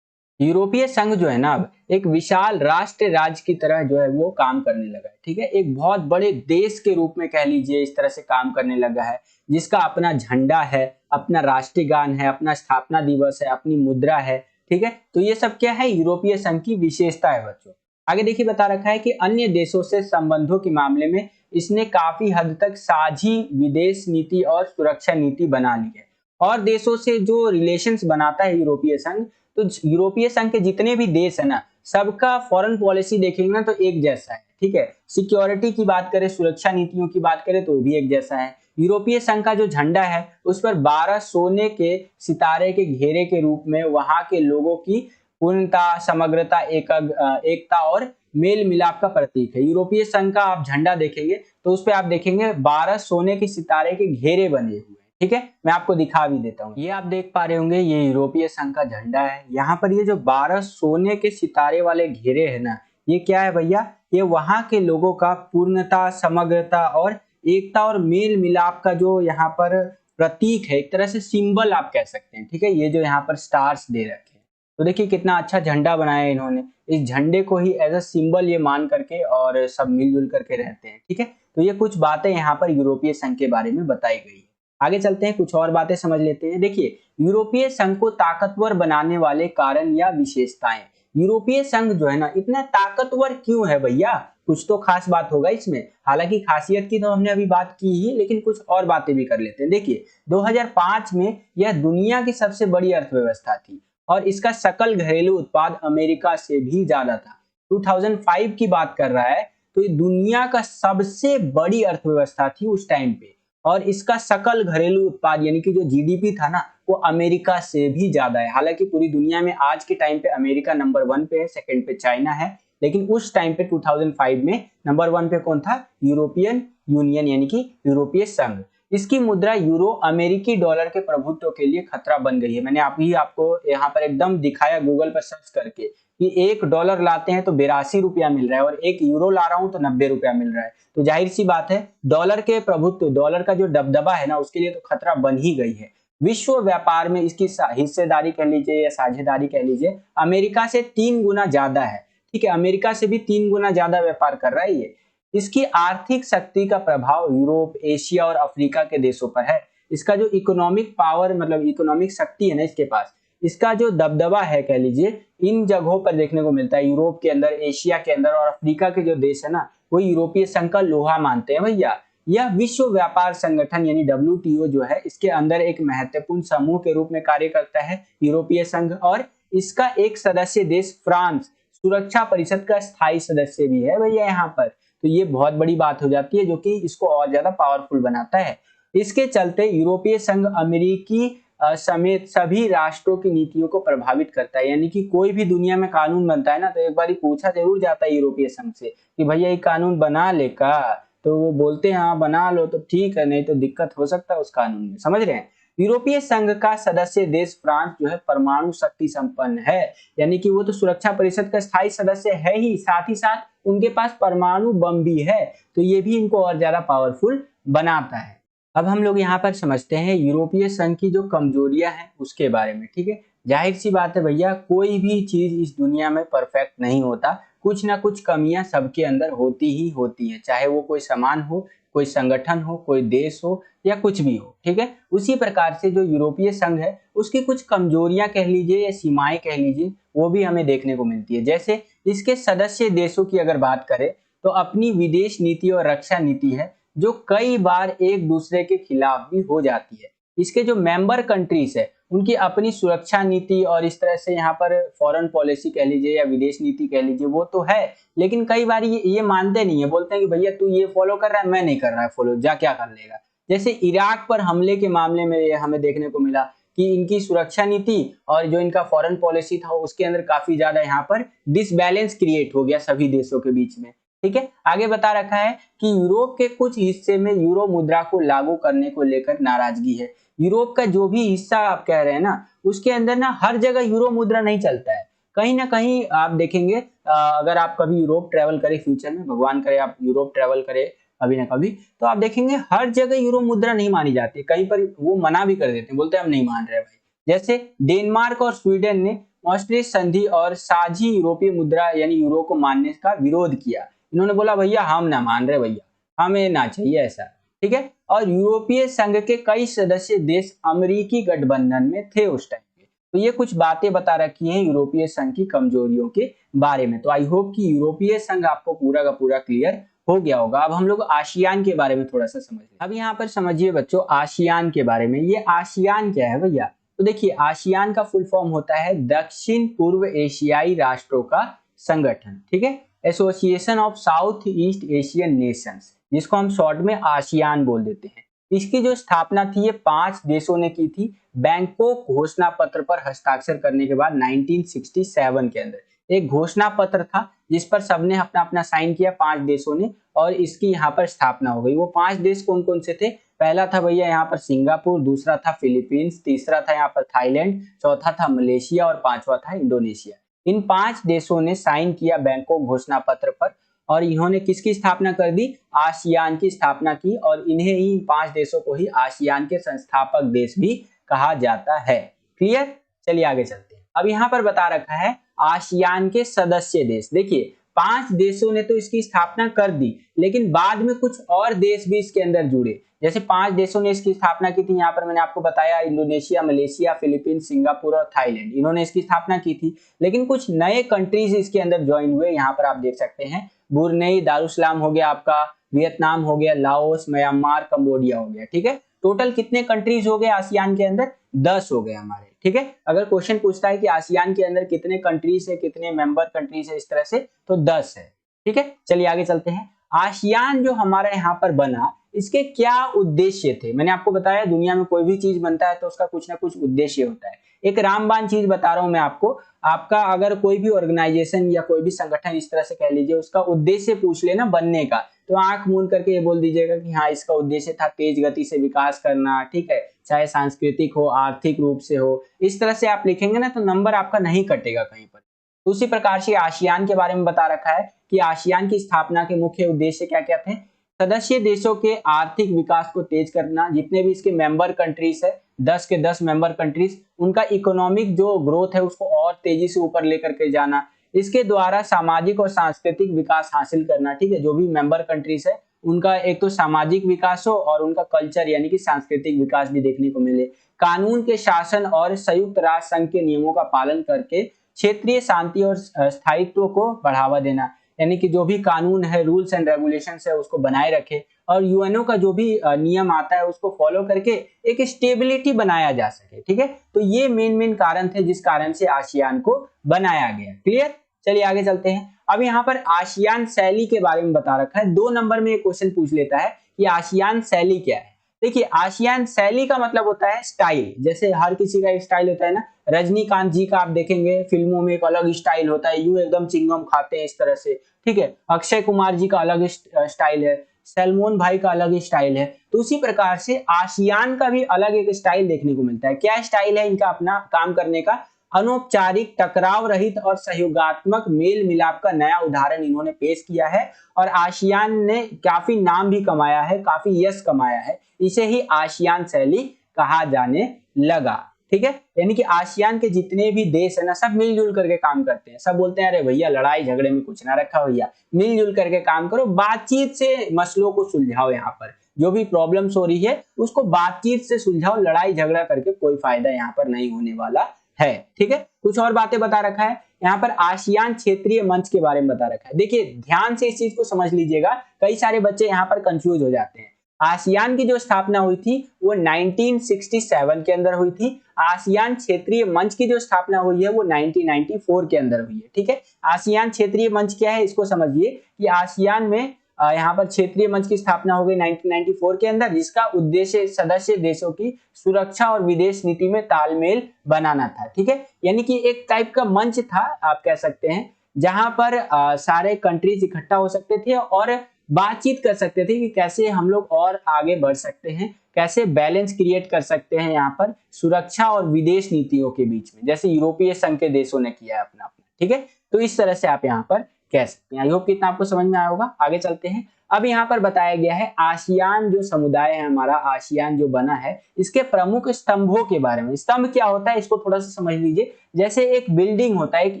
यूरोपीय संघ जो है ना, अब एक विशाल राष्ट्र राज्य की तरह जो है वो काम करने लगा है। ठीक है, एक बहुत बड़े देश के रूप में कह लीजिए, इस तरह से काम करने लगा है, जिसका अपना झंडा है, अपना राष्ट्रीय गान है, अपना स्थापना दिवस है, अपनी मुद्रा है। ठीक है, तो ये सब क्या है, यूरोपीय संघ की विशेषता है बच्चों। आगे देखिए बता रखा है कि अन्य देशों से संबंधों के मामले में इसने काफी हद तक साझी विदेश नीति और सुरक्षा नीति बना ली है। और देशों से जो रिलेशंस बनाता है यूरोपीय संघ, तो यूरोपीय संघ के जितने भी देश है ना, सबका फॉरेन पॉलिसी देखेंगे ना तो एक जैसा है। ठीक है, सिक्योरिटी की बात करें, सुरक्षा नीतियों की बात करें तो भी एक जैसा है। यूरोपीय संघ का जो झंडा है उस पर 12 सोने के सितारे के घेरे के रूप में वहां के लोगों की पूर्णता, समग्रता, एकता और मेल मिलाप का प्रतीक है। यूरोपीय संघ का आप झंडा देखेंगे तो उस पर आप देखेंगे 12 सोने के सितारे के घेरे बने हुए। ठीक है, मैं आपको दिखा भी देता हूँ। ये आप देख पा रहे होंगे, ये यूरोपीय संघ का झंडा है। यहाँ पर ये जो 12 सोने के सितारे वाले घेरे है ना, ये क्या है भैया, ये वहां के लोगों का पूर्णता, समग्रता और एकता और मेल मिलाप का जो यहाँ पर प्रतीक है, एक तरह से सिंबल आप कह सकते हैं। ठीक है, ये जो यहाँ पर स्टार्स दे रखे हैं, तो देखिए कितना अच्छा झंडा बनाया है इन्होंने। इस झंडे को ही एज अ सिंबल ये मान करके और सब मिलजुल करके रहते हैं। ठीक है, तो ये कुछ बातें यहाँ पर यूरोपीय संघ के बारे में बताई गई है। आगे चलते हैं, कुछ और बातें समझ लेते हैं। देखिए, यूरोपीय संघ को ताकतवर बनाने वाले कारण या विशेषताएं। यूरोपीय संघ जो है ना, इतना ताकतवर क्यों है भैया, कुछ तो खास बात होगा इसमें। हालांकि खासियत की तो हमने अभी बात की ही, लेकिन कुछ और बातें भी कर लेते हैं। देखिए, 2005 में यह दुनिया की सबसे बड़ी अर्थव्यवस्था थी और इसका सकल घरेलू उत्पाद अमेरिका से भी ज्यादा था। 2005 की बात कर रहा है, तो ये दुनिया का सबसे बड़ी अर्थव्यवस्था थी उस टाइम पे, और इसका सकल घरेलू उत्पाद यानी कि जो जीडीपी था ना, वो अमेरिका से भी ज्यादा है। हालांकि पूरी दुनिया में आज के टाइम पे अमेरिका नंबर 1 पे है, सेकंड पे चाइना है, लेकिन उस टाइम पे 2005 में नंबर 1 पे कौन था, यूरोपियन यूनियन यानी कि यूरोपीय संघ। इसकी मुद्रा यूरो अमेरिकी डॉलर के प्रभुत्व के लिए खतरा बन गई है। मैंने आपको यहाँ पर एकदम दिखाया गूगल पर सर्च करके कि $1 लाते हैं तो 82 रुपया मिल रहा है और 1 यूरो ला रहा हूं तो 90 रुपया मिल रहा है। तो जाहिर सी बात है डॉलर के प्रभुत्व, डॉलर का जो दबदबा है ना, उसके लिए तो खतरा बन ही गई है। विश्व व्यापार में इसकी हिस्सेदारी कह लीजिए या साझेदारी कह लीजिए, अमेरिका से 3 गुना ज्यादा है। ठीक है, अमेरिका से भी 3 गुना ज्यादा व्यापार कर रहा है ये। इसकी आर्थिक शक्ति का प्रभाव यूरोप, एशिया और अफ्रीका के देशों पर है। इसका जो इकोनॉमिक पावर, मतलब इकोनॉमिक शक्ति है ना इसके पास, इसका जो दबदबा है कह लीजिए, इन जगहों पर देखने को मिलता है। यूरोप के अंदर, एशिया के अंदर और अफ्रीका के जो देश है ना, वो यूरोपीय संघ का लोहा मानते हैं भैया। यह विश्व व्यापार संगठन यानी WTO जो है, इसके अंदर एक महत्वपूर्ण समूह के रूप में कार्य करता है यूरोपीय संघ, और इसका एक सदस्य देश फ्रांस सुरक्षा परिषद का स्थायी सदस्य भी है भैया यहाँ पर। तो ये बहुत बड़ी बात हो जाती है, जो कि इसको और ज्यादा पावरफुल बनाता है। इसके चलते यूरोपीय संघ अमेरिकी समेत सभी राष्ट्रों की नीतियों को प्रभावित करता है। यानी कि कोई भी दुनिया में कानून बनता है ना, तो एक बार पूछा जरूर जाता है यूरोपीय संघ से कि भैया ये कानून बना ले का, तो वो बोलते हैं हाँ बना लो तो ठीक है, नहीं तो दिक्कत हो सकता है उस कानून में। समझ रहे हैं? यूरोपीय संघ का सदस्य देश फ्रांस जो है परमाणु शक्ति संपन्न है। यानी कि वो तो सुरक्षा परिषद का स्थायी सदस्य है ही साथ उनके पास परमाणु बम भी है। तो ये भी इनको और ज्यादा पावरफुल बनाता है। अब हम लोग यहाँ पर समझते हैं यूरोपीय संघ की जो कमजोरियां हैं उसके बारे में। ठीक है, जाहिर सी बात है भैया, कोई भी चीज इस दुनिया में परफेक्ट नहीं होता, कुछ ना कुछ कमियां सबके अंदर होती ही होती है, चाहे वो कोई सामान हो, कोई संगठन हो, कोई देश हो या कुछ भी हो। ठीक है, उसी प्रकार से जो यूरोपीय संघ है उसकी कुछ कमजोरियां कह लीजिए या सीमाएं कह लीजिए, वो भी हमें देखने को मिलती है। जैसे इसके सदस्य देशों की अगर बात करें तो अपनी विदेश नीति और रक्षा नीति है जो कई बार एक दूसरे के खिलाफ भी हो जाती है। इसके जो मेंबर कंट्रीज है उनकी अपनी सुरक्षा नीति और इस तरह से यहाँ पर फॉरेन पॉलिसी कह लीजिए या विदेश नीति कह लीजिए, वो तो है, लेकिन कई बार ये मानते नहीं है, बोलते हैं कि भैया तू ये फॉलो कर रहा है, मैं नहीं कर रहा है फॉलो, जा क्या कर लेगा। जैसे इराक पर हमले के मामले में ये हमें देखने को मिला कि इनकी सुरक्षा नीति और जो इनका फॉरेन पॉलिसी था उसके अंदर काफी ज्यादा यहाँ पर डिसबैलेंस क्रिएट हो गया सभी देशों के बीच में। ठीक है, आगे बता रखा है कि यूरोप के कुछ हिस्से में यूरो मुद्रा को लागू करने को लेकर नाराजगी है। यूरोप का जो भी हिस्सा आप कह रहे हैं ना, उसके अंदर ना हर जगह यूरो मुद्रा नहीं चलता है। कहीं ना कहीं आप देखेंगे, अगर आप कभी यूरोप ट्रेवल करें फ्यूचर में, भगवान करे आप यूरोप ट्रेवल करें कभी ना कभी, तो आप देखेंगे हर जगह यूरो मुद्रा नहीं मानी जाती। कहीं पर वो मना भी कर देते हैं, बोलते हैं हम नहीं मान रहे भाई। जैसे डेनमार्क और स्वीडन ने maastricht संधि और साझी यूरोपीय मुद्रा यानी यूरो को मानने का विरोध किया। इन्होंने बोला भैया हम ना मान रहे भैया, हमें ना चाहिए ऐसा। ठीक है, और यूरोपीय संघ के कई सदस्य देश अमेरिकी गठबंधन में थे उस टाइम पे। तो ये कुछ बातें बता रखी हैं यूरोपीय संघ की कमजोरियों के बारे में। तो आई होप कि यूरोपीय संघ आपको पूरा का पूरा क्लियर हो गया होगा। अब हम लोग आसियान के बारे में थोड़ा सा समझ लें। अब यहाँ पर समझिए बच्चों आसियान के बारे में। ये आसियान क्या है भैया? तो देखिए आसियान का फुल फॉर्म होता है दक्षिण पूर्व एशियाई राष्ट्रों का संगठन। ठीक है, association of south east Asian Nations, जिसको हम शॉर्ट में आसियान बोल देते हैं। इसकी जो स्थापना थी ये 5 देशों ने की थी बैंकॉक घोषणा पत्र पर हस्ताक्षर करने के बाद 1967 के अंदर। एक घोषणा पत्र था जिस पर सबने अपना अपना साइन किया 5 देशों ने, और इसकी यहाँ पर स्थापना हो गई। वो 5 देश कौन कौन से थे? पहला था भैया यहाँ पर सिंगापुर, दूसरा था फिलीपींस, तीसरा था यहाँ पर थाईलैंड, चौथा था मलेशिया और 5वां था इंडोनेशिया। इन 5 देशों ने साइन किया बैंकॉक घोषणा पत्र पर, और इन्होंने किसकी स्थापना कर दी? आसियान की स्थापना की, और इन्हें ही 5 देशों को ही आसियान के संस्थापक देश भी कहा जाता है। क्लियर? चलिए आगे चलते हैं। अब यहाँ पर बता रखा है आसियान के सदस्य देश। देखिए 5 देशों ने तो इसकी स्थापना कर दी, लेकिन बाद में कुछ और देश भी इसके अंदर जुड़े। जैसे 5 देशों ने इसकी स्थापना की थी, यहाँ पर मैंने आपको बताया इंडोनेशिया, मलेशिया, फिलीपींस, सिंगापुर और थाईलैंड, इन्होंने इसकी स्थापना की थी। लेकिन कुछ नए कंट्रीज इसके अंदर ज्वाइन हुए। यहाँ पर आप देख सकते हैं ब्रुनेई दारुसलाम हो गया आपका, वियतनाम हो गया, लाओस, म्यांमार, कंबोडिया हो गया। ठीक है, टोटल कितने कंट्रीज हो गए आसियान के अंदर? 10 हो गए हमारे। ठीक है, अगर क्वेश्चन पूछता है कि आसियान के अंदर कितने कंट्रीज है, कितने मेंबर कंट्रीज है इस तरह से, तो 10 है। ठीक है, चलिए आगे चलते हैं। आसियान जो हमारा यहाँ पर बना, इसके क्या उद्देश्य थे? मैंने आपको बताया दुनिया में कोई भी चीज बनता है तो उसका कुछ ना कुछ उद्देश्य होता है। एक रामबाण चीज बता रहा हूं मैं आपको। आपका अगर कोई भी ऑर्गेनाइजेशन या कोई भी संगठन इस तरह से कह लीजिए, उसका उद्देश्य पूछ लेना बनने का, तो आंख मूंद करके ये बोल दीजिएगा कि हाँ इसका उद्देश्य था तेज गति से विकास करना, ठीक है, चाहे सांस्कृतिक हो, आर्थिक रूप से हो। इस तरह से आप लिखेंगे ना तो नंबर आपका नहीं कटेगा कहीं पर। तो उसी प्रकार से आसियान के बारे में बता रखा है कि आसियान की स्थापना के मुख्य उद्देश्य क्या क्या थे। सदस्य देशों के आर्थिक विकास को तेज करना, जितने भी इसके मेंबर कंट्रीज है 10 के 10 मेंबर कंट्रीज, उनका इकोनॉमिक जो ग्रोथ है उसको और तेजी से ऊपर लेकर के जाना, इसके द्वारा सामाजिक और सांस्कृतिक विकास हासिल करना, ठीक है, जो भी मेंबर कंट्रीज है उनका एक तो सामाजिक विकास हो और उनका कल्चर यानी कि सांस्कृतिक विकास भी देखने को मिले। कानून के शासन और संयुक्त राष्ट्र संघ के नियमों का पालन करके क्षेत्रीय शांति और स्थायित्व को बढ़ावा देना, यानी कि जो भी कानून है, रूल्स एंड रेगुलेशंस है उसको बनाए रखे और यूएनओ का जो भी नियम आता है उसको फॉलो करके एक स्टेबिलिटी बनाया जा सके, ठीक है। तो ये मेन कारण थे जिस कारण से आसियान को बनाया गया। क्लियर, चलिए आगे चलते हैं। अब यहाँ पर आसियान शैली के बारे में बता रखा है, 2 नंबर में एक क्वेश्चन पूछ लेता है कि आसियान शैली क्या है। देखिए आसियान शैली का मतलब होता है स्टाइल, जैसे हर किसी का एक स्टाइल होता है ना, रजनीकांत जी का आप देखेंगे फिल्मों में एक अलग स्टाइल होता है, यूं एकदम चिंगम खाते हैं इस तरह से, ठीक है। अक्षय कुमार जी का अलग स्टाइल है, सलमान भाई का अलग स्टाइल है। तो उसी प्रकार से आसियान का भी अलग एक स्टाइल देखने को मिलता है। क्या स्टाइल है इनका अपना काम करने का? अनौपचारिक, टकराव रहित और सहयोगात्मक मेल मिलाप का नया उदाहरण इन्होंने पेश किया है और आसियान ने काफी नाम भी कमाया है, काफी यश कमाया है, इसे ही आसियान शैली कहा जाने लगा, ठीक है। यानी कि आसियान के जितने भी देश है ना सब मिलजुल करके काम करते हैं, सब बोलते हैं अरे भैया लड़ाई झगड़े में कुछ ना रखा भैया, मिलजुल करके काम करो, बातचीत से मसलों को सुलझाओ, यहाँ पर जो भी प्रॉब्लम्स हो रही है उसको बातचीत से सुलझाओ, लड़ाई झगड़ा करके कोई फायदा यहाँ पर नहीं होने वाला है, ठीक है। कुछ और बातें बता रखा है यहाँ पर, आसियान क्षेत्रीय मंच के बारे में बता रखा है। देखिए ध्यान से इस चीज को समझ लीजिएगा, कई सारे बच्चे यहाँ पर कंफ्यूज हो जाते हैं। आसियान की जो स्थापना हुई थी वो 1967 के अंदर हुई थी। आसियान क्षेत्रीय मंच की जो स्थापना हुई है वो 1994 के अंदर हुई है, ठीक है। आसियान क्षेत्रीय मंच क्या है इसको समझिए कि आसियान में यहाँ पर क्षेत्रीय मंच की स्थापना हो गई 1994 के अंदर, जिसका उद्देश्य सदस्य देशों की सुरक्षा और विदेश नीति में तालमेल बनाना था, ठीक है। यानी कि एक टाइप का मंच था आप कह सकते हैं, जहां पर सारे कंट्रीज इकट्ठा हो सकते थे और बातचीत कर सकते थे कि कैसे हम लोग और आगे बढ़ सकते हैं, कैसे बैलेंस क्रिएट कर सकते हैं यहाँ पर सुरक्षा और विदेश नीतियों के बीच में, जैसे यूरोपीय संघ के देशों ने किया है अपना अपना, ठीक है। तो इस तरह से आप यहाँ पर कह सकते हैं। आई होप कितना आपको समझ में आया होगा। आगे चलते हैं। अब यहाँ पर बताया गया है आसियान जो समुदाय है हमारा, आसियान जो बना है, इसके प्रमुख स्तंभों के बारे में। स्तंभ क्या होता है इसको थोड़ा सा समझ लीजिए, जैसे एक बिल्डिंग होता है, एक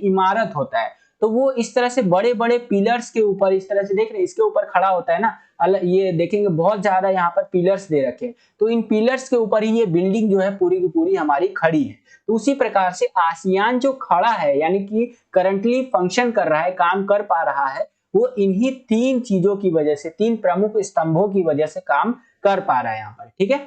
इमारत होता है, तो वो इस तरह से बड़े बड़े पिलर्स के ऊपर इस तरह से देख रहे हैं, इसके ऊपर खड़ा होता है ना, ये देखेंगे बहुत ज्यादा यहाँ पर पिलर्स दे रखे हैं, तो इन पिलर्स के ऊपर ही ये बिल्डिंग जो है पूरी की पूरी हमारी खड़ी है। तो उसी प्रकार से आसियान जो खड़ा है यानी कि करंटली फंक्शन कर रहा है, काम कर पा रहा है, वो इन्हीं 3 चीजों की वजह से, 3 प्रमुख स्तंभों की वजह से काम कर पा रहा है यहाँ पर, ठीक है।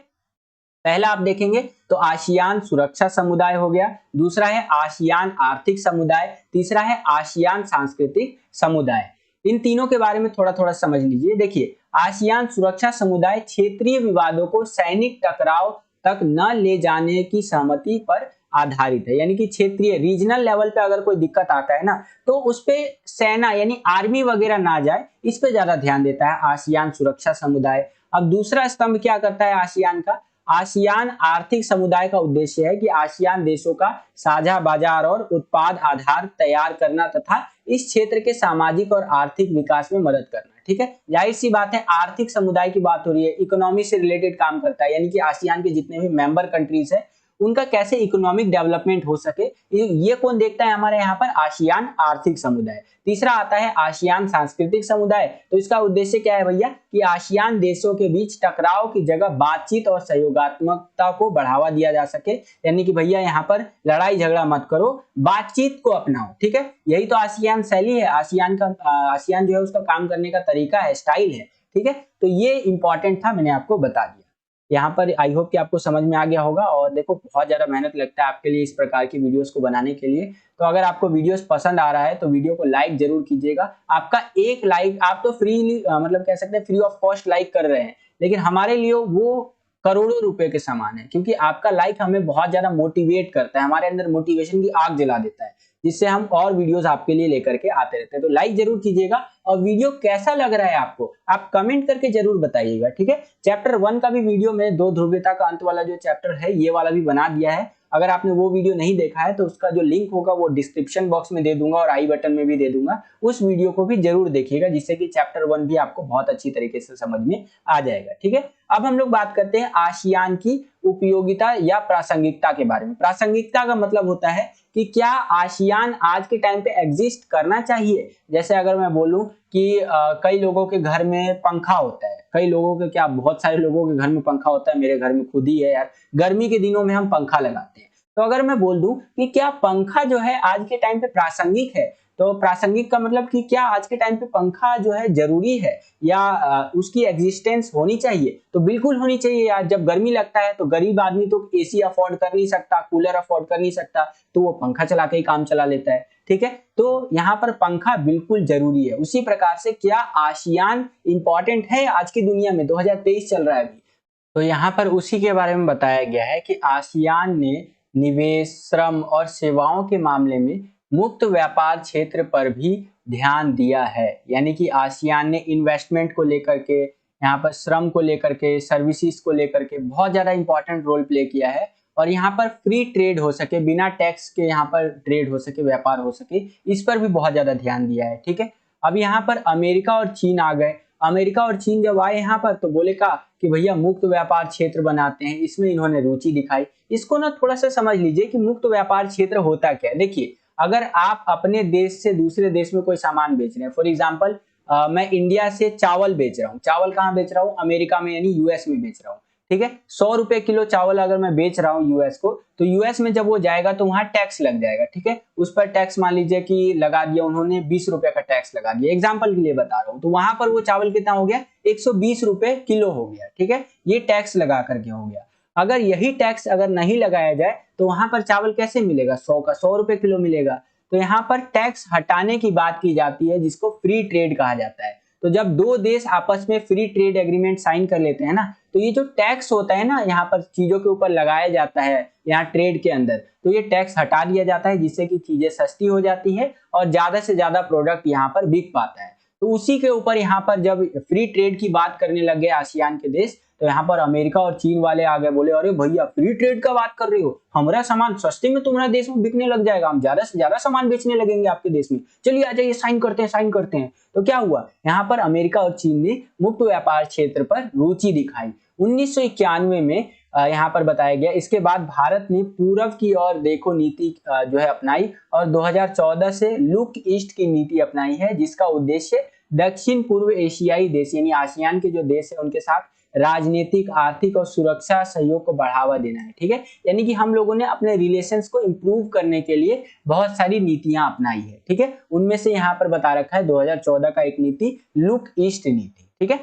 पहला आप देखेंगे तो आसियान सुरक्षा समुदाय हो गया, दूसरा है आसियान आर्थिक समुदाय, तीसरा है आसियान सांस्कृतिक समुदाय। इन तीनों के बारे में थोड़ा थोड़ा समझ लीजिए। देखिए आसियान सुरक्षा समुदाय क्षेत्रीय विवादों को सैनिक टकराव तक न ले जाने की सहमति पर आधारित है, यानी कि क्षेत्रीय रीजनल लेवल पे अगर कोई दिक्कत आता है ना तो उस पे सेना यानी आर्मी वगैरह ना जाए, इस पे ज्यादा ध्यान देता है आसियान सुरक्षा समुदाय। अब दूसरा स्तंभ क्या करता है आसियान का? आसियान आर्थिक समुदाय का उद्देश्य है कि आसियान देशों का साझा बाजार और उत्पाद आधार तैयार करना तथा इस क्षेत्र के सामाजिक और आर्थिक विकास में मदद करना, ठीक है। जाहिर सी बात है आर्थिक समुदाय की बात हो रही है, इकोनॉमी से रिलेटेड काम करता है, यानी कि आसियान के जितने भी मेंबर कंट्रीज है उनका कैसे इकोनॉमिक डेवलपमेंट हो सके, ये कौन देखता है हमारे यहाँ पर? आसियान आर्थिक समुदाय। तीसरा आता है आसियान सांस्कृतिक समुदाय, तो इसका उद्देश्य क्या है भैया कि आसियान देशों के बीच टकराव की जगह बातचीत और सहयोगात्मकता को बढ़ावा दिया जा सके, यानी कि भैया यहाँ पर लड़ाई झगड़ा मत करो, बातचीत को अपनाओ, ठीक है। यही तो आसियान शैली है, आसियान का आसियान जो है उसका काम करने का तरीका है, स्टाइल है, ठीक है। तो ये इंपॉर्टेंट था, मैंने आपको बता दिया। यहाँ पर आई होप कि आपको समझ में आ गया होगा। और देखो बहुत ज्यादा मेहनत लगता है आपके लिए इस प्रकार की वीडियोस को बनाने के लिए, तो अगर आपको वीडियोस पसंद आ रहा है तो वीडियो को लाइक जरूर कीजिएगा। आपका एक लाइक, आप तो फ्रीली मतलब कह सकते हैं फ्री ऑफ कॉस्ट लाइक कर रहे हैं, लेकिन हमारे लिए वो करोड़ों रुपए के समान है, क्योंकि आपका लाइक हमें बहुत ज्यादा मोटिवेट करता है, हमारे अंदर मोटिवेशन की आग जला देता है, जिससे हम और वीडियोस आपके लिए लेकर के आते रहते हैं। तो लाइक जरूर कीजिएगा, और वीडियो कैसा लग रहा है आपको, आप कमेंट करके जरूर बताइएगा, ठीक है। चैप्टर 1 का भी वीडियो में दो ध्रुवीयता का अंत वाला जो चैप्टर है ये वाला भी बना दिया है। अगर आपने वो वीडियो नहीं देखा है तो उसका जो लिंक होगा वो डिस्क्रिप्शन बॉक्स में दे दूंगा और आई बटन में भी दे दूंगा, उस वीडियो को भी जरूर देखिएगा, जिससे कि चैप्टर 1 भी आपको बहुत अच्छी तरीके से समझ में आ जाएगा, ठीक है। अब हम लोग बात करते हैं आसियान की उपयोगिता या प्रासंगिकता के बारे में। प्रासंगिकता का मतलब होता है कि क्या आसियान आज के टाइम पे एग्जिस्ट करना चाहिए। जैसे अगर मैं बोलूं कि कई लोगों के घर में पंखा होता है, कई लोगों के क्या बहुत सारे लोगों के घर में पंखा होता है, मेरे घर में खुद ही है यार, गर्मी के दिनों में हम पंखा लगाते हैं। तो अगर मैं बोल दूं कि क्या पंखा जो है आज के टाइम पे प्रासंगिक है, तो प्रासंगिक का मतलब कि क्या आज के टाइम पे पंखा जो है जरूरी है या उसकी एग्जिस्टेंस होनी चाहिए, तो बिल्कुल होनी चाहिए यार। जब गर्मी लगता है तो गरीब आदमी तो एसी अफोर्ड कर नहीं सकता, कूलर अफोर्ड कर नहीं सकता, तो वो पंखा चला के ही काम चला लेता है, ठीक है। तो यहाँ पर पंखा बिल्कुल जरूरी है। उसी प्रकार से क्या आसियान इंपॉर्टेंट है आज की दुनिया में, 2023 चल रहा है अभी, तो यहाँ पर उसी के बारे में बताया गया है कि आसियान ने निवेश, श्रम और सेवाओं के मामले में मुक्त व्यापार क्षेत्र पर भी ध्यान दिया है। यानी कि आसियान ने इन्वेस्टमेंट को लेकर के, यहाँ पर श्रम को लेकर के, सर्विसेज को लेकर के बहुत ज्यादा इंपॉर्टेंट रोल प्ले किया है। और यहाँ पर फ्री ट्रेड हो सके, बिना टैक्स के यहाँ पर ट्रेड हो सके, व्यापार हो सके, इस पर भी बहुत ज्यादा ध्यान दिया है, ठीक है। अब यहाँ पर अमेरिका और चीन आ गए। अमेरिका और चीन जब आए यहाँ पर तो बोले का कि भैया मुक्त व्यापार क्षेत्र बनाते हैं, इसमें इन्होंने रुचि दिखाई। इसको ना थोड़ा सा समझ लीजिए कि मुक्त व्यापार क्षेत्र होता क्या है। देखिए, अगर आप अपने देश से दूसरे देश में कोई सामान बेच रहे हैं, फॉर एग्जाम्पल मैं इंडिया से चावल बेच रहा हूँ, चावल कहाँ बेच रहा हूँ, अमेरिका में यानी यूएस में बेच रहा हूँ, ठीक है। 100 रुपए किलो चावल अगर मैं बेच रहा हूँ यूएस को, तो यूएस में जब वो जाएगा तो वहां टैक्स लग जाएगा, ठीक है। उस पर टैक्स मान लीजिए कि लगा दिया उन्होंने 20 रुपए का टैक्स लगा दिया, एग्जाम्पल के लिए बता रहा हूँ, तो वहां पर वो चावल कितना हो गया, 120 रुपए किलो हो गया, ठीक है। ये टैक्स लगा करके हो गया। अगर यही टैक्स अगर नहीं लगाया जाए तो वहां पर चावल कैसे मिलेगा, 100 का 100 रुपए किलो मिलेगा। तो यहाँ पर टैक्स हटाने की बात की जाती है, जिसको फ्री ट्रेड कहा जाता है। तो जब दो देश आपस में फ्री ट्रेड एग्रीमेंट साइन कर लेते हैं ना, तो ये जो टैक्स होता है ना, यहाँ पर चीजों के ऊपर लगाया जाता है यहाँ ट्रेड के अंदर, तो ये टैक्स हटा दिया जाता है, जिससे कि चीजें सस्ती हो जाती है और ज्यादा से ज्यादा प्रोडक्ट यहाँ पर बिक पाता है। तो उसी के ऊपर यहाँ पर जब फ्री ट्रेड की बात करने लग गए आसियान के देश, तो यहाँ पर अमेरिका और चीन वाले आ गए, बोले अरे भैया फ्री ट्रेड का बात कर रहे हो, हमारा सामान सस्ते में तुम्हारे देश में बिकने लग जाएगा, हम ज्यादा से ज्यादा सामान बेचने लगेंगे आपके देश में, चलिए आ जाइए, साइन करते हैं, साइन करते हैं। तो क्या हुआ, यहाँ पर अमेरिका और चीन ने मुक्त व्यापार क्षेत्र पर रुचि दिखाई। 1991 में यहाँ पर बताया गया। इसके बाद भारत ने पूरब की ओर देखो नीति जो है अपनाई और 2014 से लुक ईस्ट की नीति अपनाई है, जिसका उद्देश्य दक्षिण पूर्व एशियाई देश यानी आसियान के जो देश है उनके साथ राजनीतिक, आर्थिक और सुरक्षा सहयोग को बढ़ावा देना है, ठीक है। यानी कि हम लोगों ने अपने रिलेशंस को इंप्रूव करने के लिए बहुत सारी नीतियां अपनाई है, ठीक है। उनमें से यहाँ पर बता रखा है 2014 का एक नीति लुक ईस्ट नीति, ठीक है।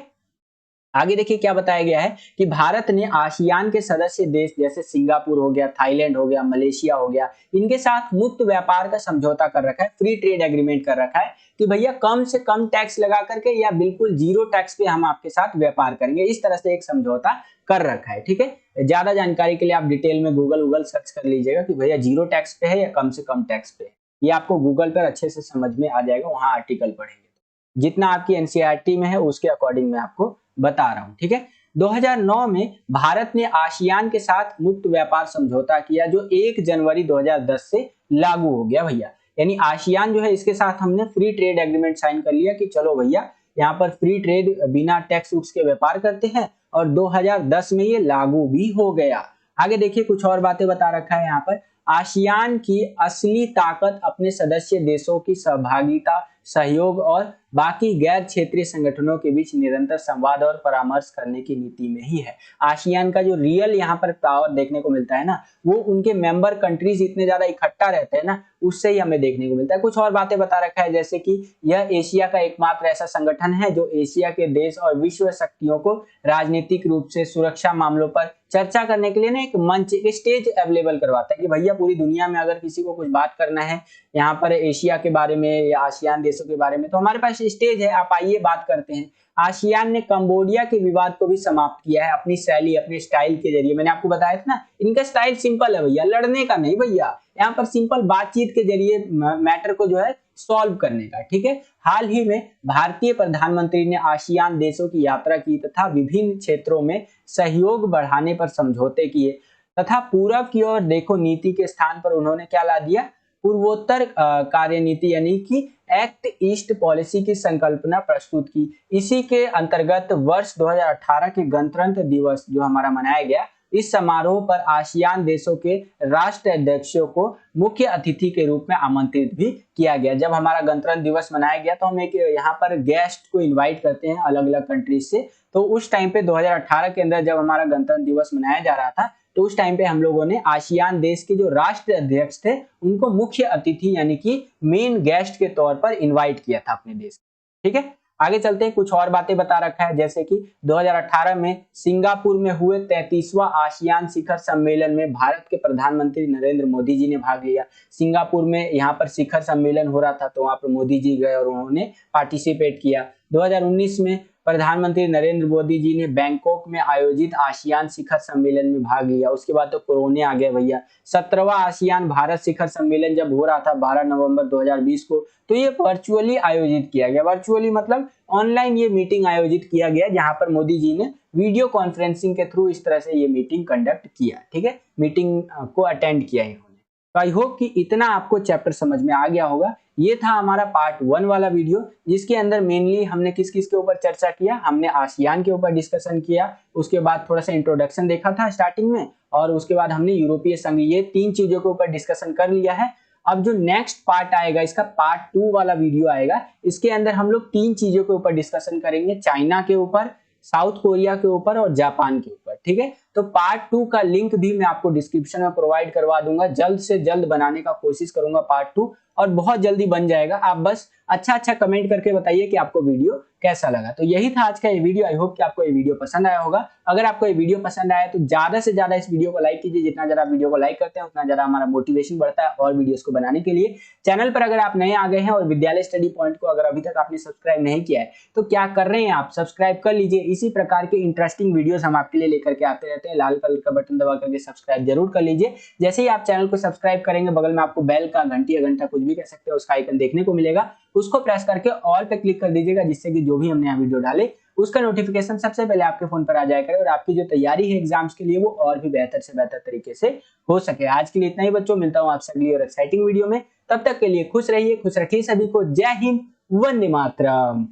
आगे देखिए क्या बताया गया है कि भारत ने आसियान के सदस्य देश जैसे सिंगापुर हो गया, थाईलैंड हो गया, मलेशिया हो गया, इनके साथ मुक्त व्यापार का समझौता कर रखा है, फ्री ट्रेड एग्रीमेंट कर रखा है कि भैया कम से कम टैक्स लगा करके या बिल्कुल जीरो टैक्स पे हम आपके साथ व्यापार करेंगे, इस तरह से एक समझौता कर रखा है, ठीक है। ज्यादा जानकारी के लिए आप डिटेल में गूगल सर्च कर लीजिएगा कि भैया जीरो टैक्स पे है या कम से कम टैक्स पे है, ये आपको गूगल पर अच्छे से समझ में आ जाएगा, वहां आर्टिकल पढ़ेंगे। जितना आपकी एनसीईआरटी में है उसके अकॉर्डिंग मैं आपको बता रहा हूं, ठीक है। 2009 में भारत ने आसियान के साथ मुक्त व्यापार समझौता किया, जो 1 जनवरी 2010 से लागू हो गया भैया। यानी आसियान जो है इसके साथ हमने फ्री ट्रेड एग्रीमेंट साइन कर लिया कि चलो भैया यहाँ पर फ्री ट्रेड बिना टैक्स उक्स के व्यापार करते हैं, और 2010 में ये लागू भी हो गया। आगे देखिए कुछ और बातें बता रखा है यहाँ पर। आसियान की असली ताकत अपने सदस्य देशों की सहभागिता, सहयोग और बाकी गैर क्षेत्रीय संगठनों के बीच निरंतर संवाद और परामर्श करने की नीति में ही है। आसियान का जो रियल यहाँ पर पावर देखने को मिलता है ना, वो उनके मेंबर कंट्रीज इतने ज्यादा इकट्ठा रहते हैं ना, उससे ही हमें देखने को मिलता है। कुछ और बातें बता रखा है, जैसे कि यह एशिया का एकमात्र ऐसा संगठन है जो एशिया के देश और विश्व शक्तियों को राजनीतिक रूप से सुरक्षा मामलों पर चर्चा करने के लिए ना एक मंच, एक स्टेज अवेलेबल करवाता है कि भैया पूरी दुनिया में अगर किसी को कुछ बात करना है यहाँ पर एशिया के बारे में या आसियान देशों के बारे में, तो हमारे पास स्टेज है, आप आइए बात करते हैं। आसियान ने कंबोडिया के विवाद को भी समाप्त किया है अपनी शैली, अपने स्टाइल के जरिए। मैंने आपको बताया था ना, इनका स्टाइल सिंपल है भैया, लड़ने का नहीं भैया, यहाँ पर सिंपल बातचीत के जरिए मैटर को जो है सॉल्व करने का। ठीक है, हाल ही में भारतीय प्रधानमंत्री ने आसियान देशों की यात्रा की तथा विभिन्न क्षेत्रों में सहयोग बढ़ाने पर समझौते किए तथा पूरब की ओर देखो नीति के स्थान पर उन्होंने क्या ला दिया, पूर्वोत्तर कार्यनीति यानी कि एक्ट ईस्ट पॉलिसी की संकल्पना प्रस्तुत की। इसी के अंतर्गत वर्ष 2018 के गणतंत्र दिवस जो हमारा मनाया गया, इस समारोह पर आसियान देशों के राष्ट्र अध्यक्षों को मुख्य अतिथि के रूप में आमंत्रित भी किया गया। जब हमारा गणतंत्र दिवस मनाया गया तो हम एक यहाँ पर गेस्ट को इनवाइट करते हैं अलग अलग कंट्रीज से, तो उस टाइम पे 2018 के अंदर जब हमारा गणतंत्र दिवस मनाया जा रहा था तो उस टाइम पे हम लोगों ने आसियान देश के जो राष्ट्र अध्यक्ष थे उनको मुख्य अतिथि यानी कि मेन गेस्ट के तौर पर इनवाइट किया था अपने देश। ठीक है, आगे चलते हैं, कुछ और बातें बता रखा है जैसे कि 2018 में सिंगापुर में हुए 33वां आसियान शिखर सम्मेलन में भारत के प्रधानमंत्री नरेंद्र मोदी जी ने भाग लिया। सिंगापुर में यहाँ पर शिखर सम्मेलन हो रहा था तो वहां पर मोदी जी गए और उन्होंने पार्टिसिपेट किया। 2019 में प्रधानमंत्री नरेंद्र मोदी जी ने बैंकॉक में आयोजित आसियान शिखर सम्मेलन में भाग लिया। उसके बाद तो कोरोना आ गया भैया। 17वां आसियान भारत शिखर सम्मेलन जब हो रहा था 12 नवंबर 2020 को, तो ये वर्चुअली आयोजित किया गया। वर्चुअली मतलब ऑनलाइन ये मीटिंग आयोजित किया गया जहां पर मोदी जी ने वीडियो कॉन्फ्रेंसिंग के थ्रू इस तरह से ये मीटिंग कंडक्ट किया। ठीक है, मीटिंग को अटेंड किया इन्होंने। तो आई होप कि इतना आपको चैप्टर समझ में आ गया होगा। ये था हमारा पार्ट 1 वाला वीडियो जिसके अंदर मेनली हमने किस किस के ऊपर चर्चा किया, हमने आसियान के ऊपर डिस्कशन किया, उसके बाद थोड़ा सा इंट्रोडक्शन देखा था स्टार्टिंग में, और उसके बाद हमने यूरोपीय संघ, ये 3 चीजों के ऊपर डिस्कशन कर लिया है। अब जो नेक्स्ट पार्ट आएगा इसका पार्ट 2 वाला वीडियो आएगा, इसके अंदर हम लोग 3 चीजों के ऊपर डिस्कशन करेंगे, चाइना के ऊपर, साउथ कोरिया के ऊपर और जापान के ऊपर। ठीक है, तो पार्ट 2 का लिंक भी मैं आपको डिस्क्रिप्शन में प्रोवाइड करवा दूंगा। जल्द से जल्द बनाने का कोशिश करूंगा पार्ट 2 और बहुत जल्दी बन जाएगा। आप बस अच्छा कमेंट करके बताइए कि आपको वीडियो कैसा लगा। तो यही था आज का ये वीडियो। आई होप कि आपको ये वीडियो पसंद आया होगा। अगर आपको ये वीडियो पसंद आया तो ज्यादा से ज्यादा इस वीडियो को लाइक कीजिए। जितना ज्यादा वीडियो को लाइक करते हैं उतना ज्यादा हमारा मोटिवेशन बढ़ता है और वीडियोस को बनाने के लिए। चैनल पर अगर आप नए आ गए हैं और विद्यालय स्टडी पॉइंट को अगर अभी तक आपने सब्सक्राइब नहीं किया है तो क्या कर रहे हैं आप, सब्सक्राइब कर लीजिए। इसी प्रकार के इंटरेस्टिंग वीडियोस हम आपके लिए लेकर के आते रहते हैं। लाल कलर का बटन दबा करके सब्सक्राइब जरूर कर लीजिए। जैसे ही आप चैनल को सब्सक्राइब करेंगे बगल में आपको बेल का, घंटी या घंटा कुछ भी कह सकते हैं, उसका आइकन देखने को मिलेगा। उसको प्रेस करके ऑल पे क्लिक कर दीजिएगा जिससे कि जो भी हमने यहाँ वीडियो डाले उसका नोटिफिकेशन सबसे पहले आपके फोन पर आ जाया करे और आपकी जो तैयारी है एग्जाम्स के लिए वो और भी बेहतर से बेहतर तरीके से हो सके। आज के लिए इतना ही बच्चों, मिलता हूँ आपसे अगली और एक्साइटिंग वीडियो में। तब तक के लिए खुश रहिए, खुश रखिए सभी को। जय हिंद, वंदे मातरम।